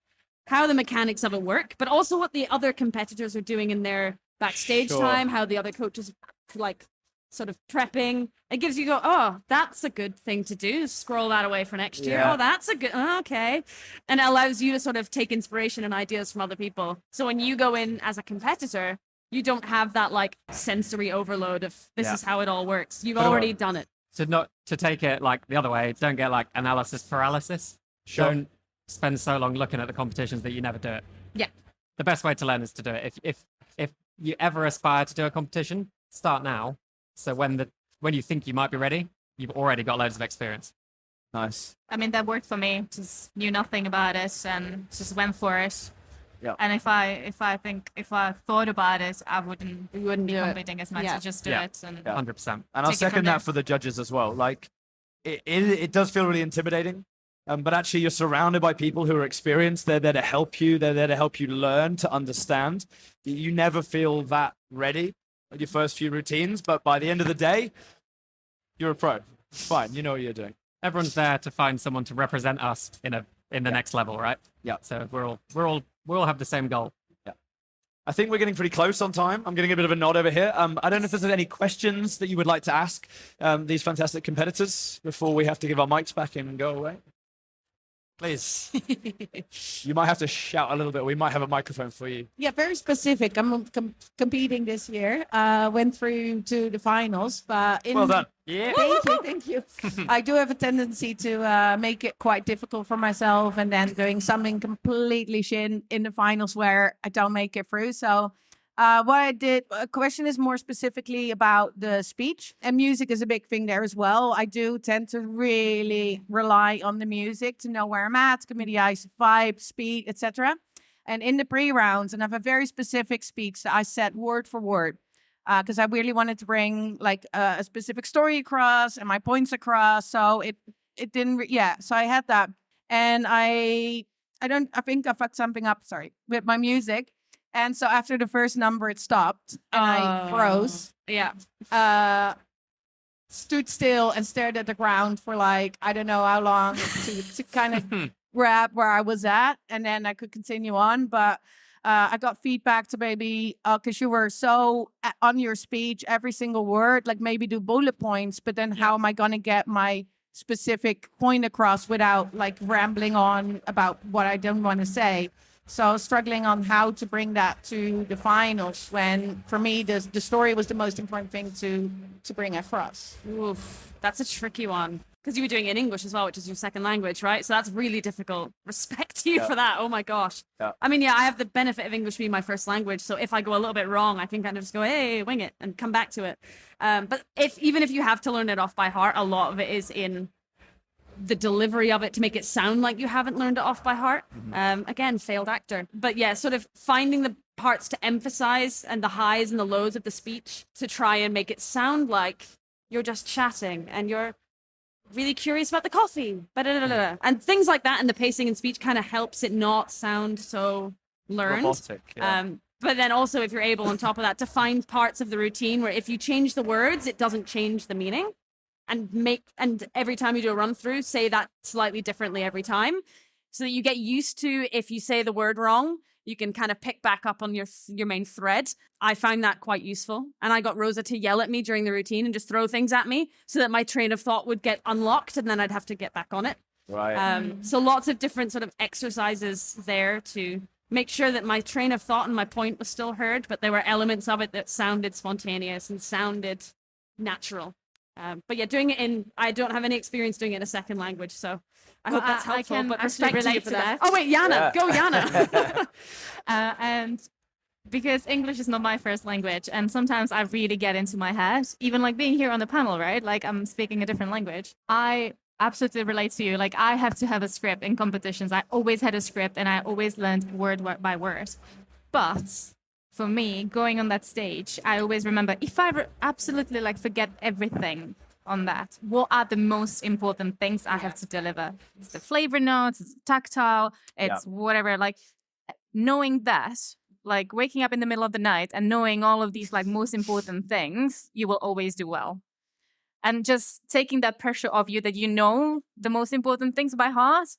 how the mechanics of it work, but also what the other competitors are doing in their backstage Sure. time, how the other coaches like sort of prepping. It gives you oh, that's a good thing to do. Scroll that away for next year. Yeah. Oh, that's a good, okay. And it allows you to sort of take inspiration and ideas from other people. So when you go in as a competitor, you don't have that like sensory overload of this Yeah. is how it all works. You've But already done it. To take it like the other way, don't get like analysis paralysis. Sure. Don't spend so long looking at the competitions that you never do it. the best way to learn is to do it. If you ever aspire to do a competition, start now. So when you think you might be ready, you've already got loads of experience. Nice. I mean, that worked for me. Just knew nothing about it and just went for it. Yeah. And if I thought about it, I wouldn't be do it. competing as much. Yeah. So just do Yeah. it. And 100%. And I'll Take it from second there. that for the judges as well. Like, it does feel really intimidating, but actually you're surrounded by people who are experienced. They're there to help you. They're there to help you learn, to understand. You never feel that ready at your first few routines, but by the end of the day, you're a pro. It's fine. You know what you're doing. Everyone's there to find someone to represent us in the next level, right? Yeah. So we all have the same goal. I think we're getting pretty close on time. I'm getting a bit of a nod over here. I don't know if there's any questions that you would like to ask these fantastic competitors before we have to give our mics back in and go away. Please. You might have to shout a little bit. We might have a microphone for you. Yeah, very specific. I'm competing this year. Went through to the finals, but Well done. Yeah. Thank you. I do have a tendency to make it quite difficult for myself, and then doing something completely shit in the finals where I don't make it through. So, what I did, a question is more specifically about the speech, and music is a big thing there as well. I do tend to really rely on the music to know where I'm at, comedize vibe, speed, etc. And in the pre-rounds, and I have a very specific speech that I set word for word, because I really wanted to bring like a specific story across and my points across. So it didn't, so I had that, and I think I fucked something up. Sorry, with my music. And so after the first number, it stopped, and I froze. Yeah. Stood still and stared at the ground for like, I don't know how long to kind of grab where I was at, and then I could continue on. But I got feedback to maybe, because you were so on your speech, every single word, like maybe do bullet points, but then how am I going to get my specific point across without like rambling on about what I don't want to say? So struggling on how to bring that to the finals, when for me the story was the most important thing to bring across. Oof, that's a tricky one. Because you were doing it in English as well, which is your second language, right? So that's really difficult. Respect to you for that. Oh my gosh. Yeah. I mean, I have the benefit of English being my first language. So if I go a little bit wrong, I can kind of just go, hey, wing it and come back to it. But even if you have to learn it off by heart, a lot of it is in the delivery of it to make it sound like you haven't learned it off by heart. Again, failed actor. But yeah, sort of finding the parts to emphasize and the highs and the lows of the speech to try and make it sound like you're just chatting and you're really curious about the coffee. And things like that, and the pacing and speech kind of helps it not sound so learned. Robotic, yeah. But then also, if you're able on top of that to find parts of the routine where if you change the words, it doesn't change the meaning. And every time you do a run through, say that slightly differently every time, so that you get used to, if you say the word wrong, you can kind of pick back up on your main thread. I found that quite useful. And I got Rosa to yell at me during the routine and just throw things at me so that my train of thought would get unlocked, and then I'd have to get back on it. Right. So lots of different sort of exercises there to make sure that my train of thought and my point was still heard, but there were elements of it that sounded spontaneous and sounded natural. But yeah, doing it I don't have any experience doing it in a second language, so I hope that's helpful. I can but actually respect to you relate for to that. that. Oh wait, Yana, go Yana. And because English is not my first language, and sometimes I really get into my head, even like being here on the panel, right? Like I'm speaking a different language. I absolutely relate to you. Like I have to have a script in competitions. I always had a script, and I always learned word by word. But for me, going on that stage, I always remember, if I absolutely like forget everything on that, what are the most important things I have to deliver? It's the flavor notes, it's tactile, it's whatever. Like knowing that, like waking up in the middle of the night and knowing all of these like most important things, you will always do well. And just taking that pressure off you that you know the most important things by heart,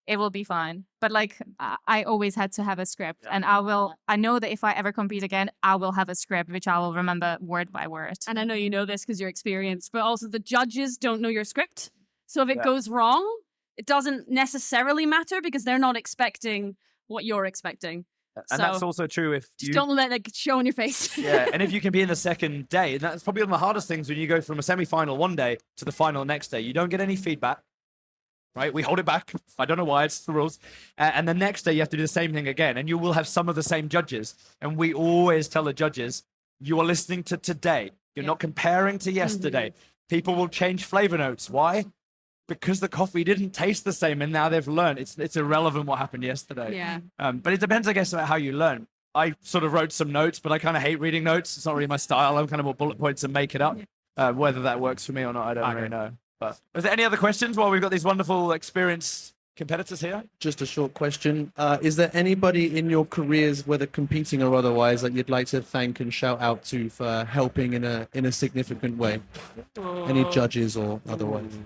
it will be fine. But like I always had to have a script, and I know that if I ever compete again, I will have a script which I will remember word by word. And I know you know this because you're experienced, but also the judges don't know your script. So if it goes wrong, it doesn't necessarily matter because they're not expecting what you're expecting. And that's also true if just don't let it show on your face. Yeah, and if you can be in the second day, and that's probably one of the hardest things when you go from a semi-final one day to the final next day. You don't get any feedback. right? We hold it back. I don't know why, it's the rules. And the next day you have to do the same thing again, and you will have some of the same judges. And we always tell the judges, you are listening to today. You're not comparing to yesterday. People will change flavor notes. Why? Because the coffee didn't taste the same, and now they've learned. It's irrelevant what happened yesterday. Yeah. But it depends, I guess, on how you learn. I sort of wrote some notes, but I kind of hate reading notes. It's not really my style. I'm kind of more bullet points and make it up. Whether that works for me or not, I don't really know. But is there any other questions while we've got these wonderful experienced competitors here? Just a short question. Is there anybody in your careers, whether competing or otherwise, that you'd like to thank and shout out to for helping in a significant way? Any judges or otherwise?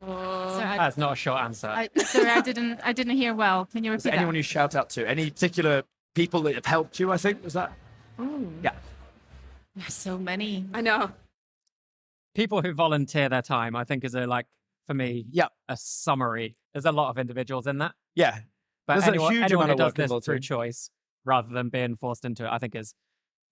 That's not a short answer. Sorry, I didn't hear well. Can you Is repeat there that? anyone you shout out to? Any particular people that have helped you, I think? Was that? Yeah. There's so many. I know. People who volunteer their time, I think, is for me, a summary. There's a lot of individuals in that. Yeah. But There's a huge anyone amount who of does work this involved through too. choice rather than being forced into it, I think is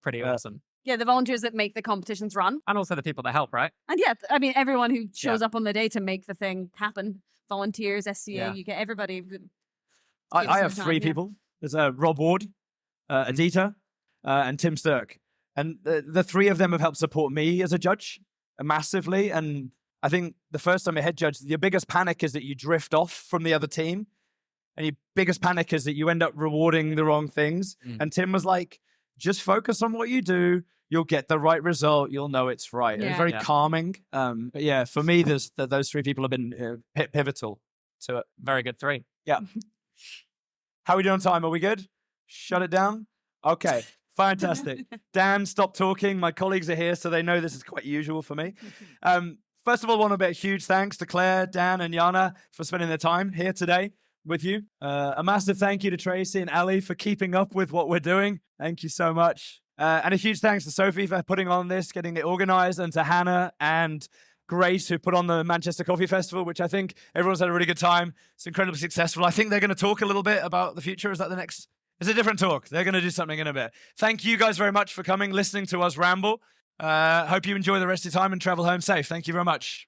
pretty awesome. Yeah, the volunteers that make the competitions run. And also the people that help, right? And yeah, I mean, everyone who shows up on the day to make the thing happen. Volunteers, SCA, you get everybody. I have some three time, yeah. people. There's Rob Ward, Adita, and Tim Sturck. And the three of them have helped support me as a judge massively. And I think the first time a head judge, your biggest panic is that you drift off from the other team. And your biggest panic is that you end up rewarding the wrong things. And Tim was like, just focus on what you do. You'll get the right result. You'll know it's right. It was very calming. But yeah, for me, those three people have been pivotal to it. Very good three. Yeah. How are we doing on time? Are we good? Shut it down? Okay. Fantastic. Dan, stop talking. My colleagues are here, so they know this is quite usual for me. First of all, I want to be a huge thanks to Claire, Dan, and Jana for spending their time here today with you. A massive thank you to Tracy and Ali for keeping up with what we're doing. Thank you so much. And a huge thanks to Sophie for putting on this, getting it organized, and to Hannah and Grace, who put on the Manchester Coffee Festival, which I think everyone's had a really good time. It's incredibly successful. I think they're going to talk a little bit about the future. Is that the next? It's a different talk. They're going to do something in a bit. Thank you guys very much for coming, listening to us ramble. Hope you enjoy the rest of your time and travel home safe. Thank you very much.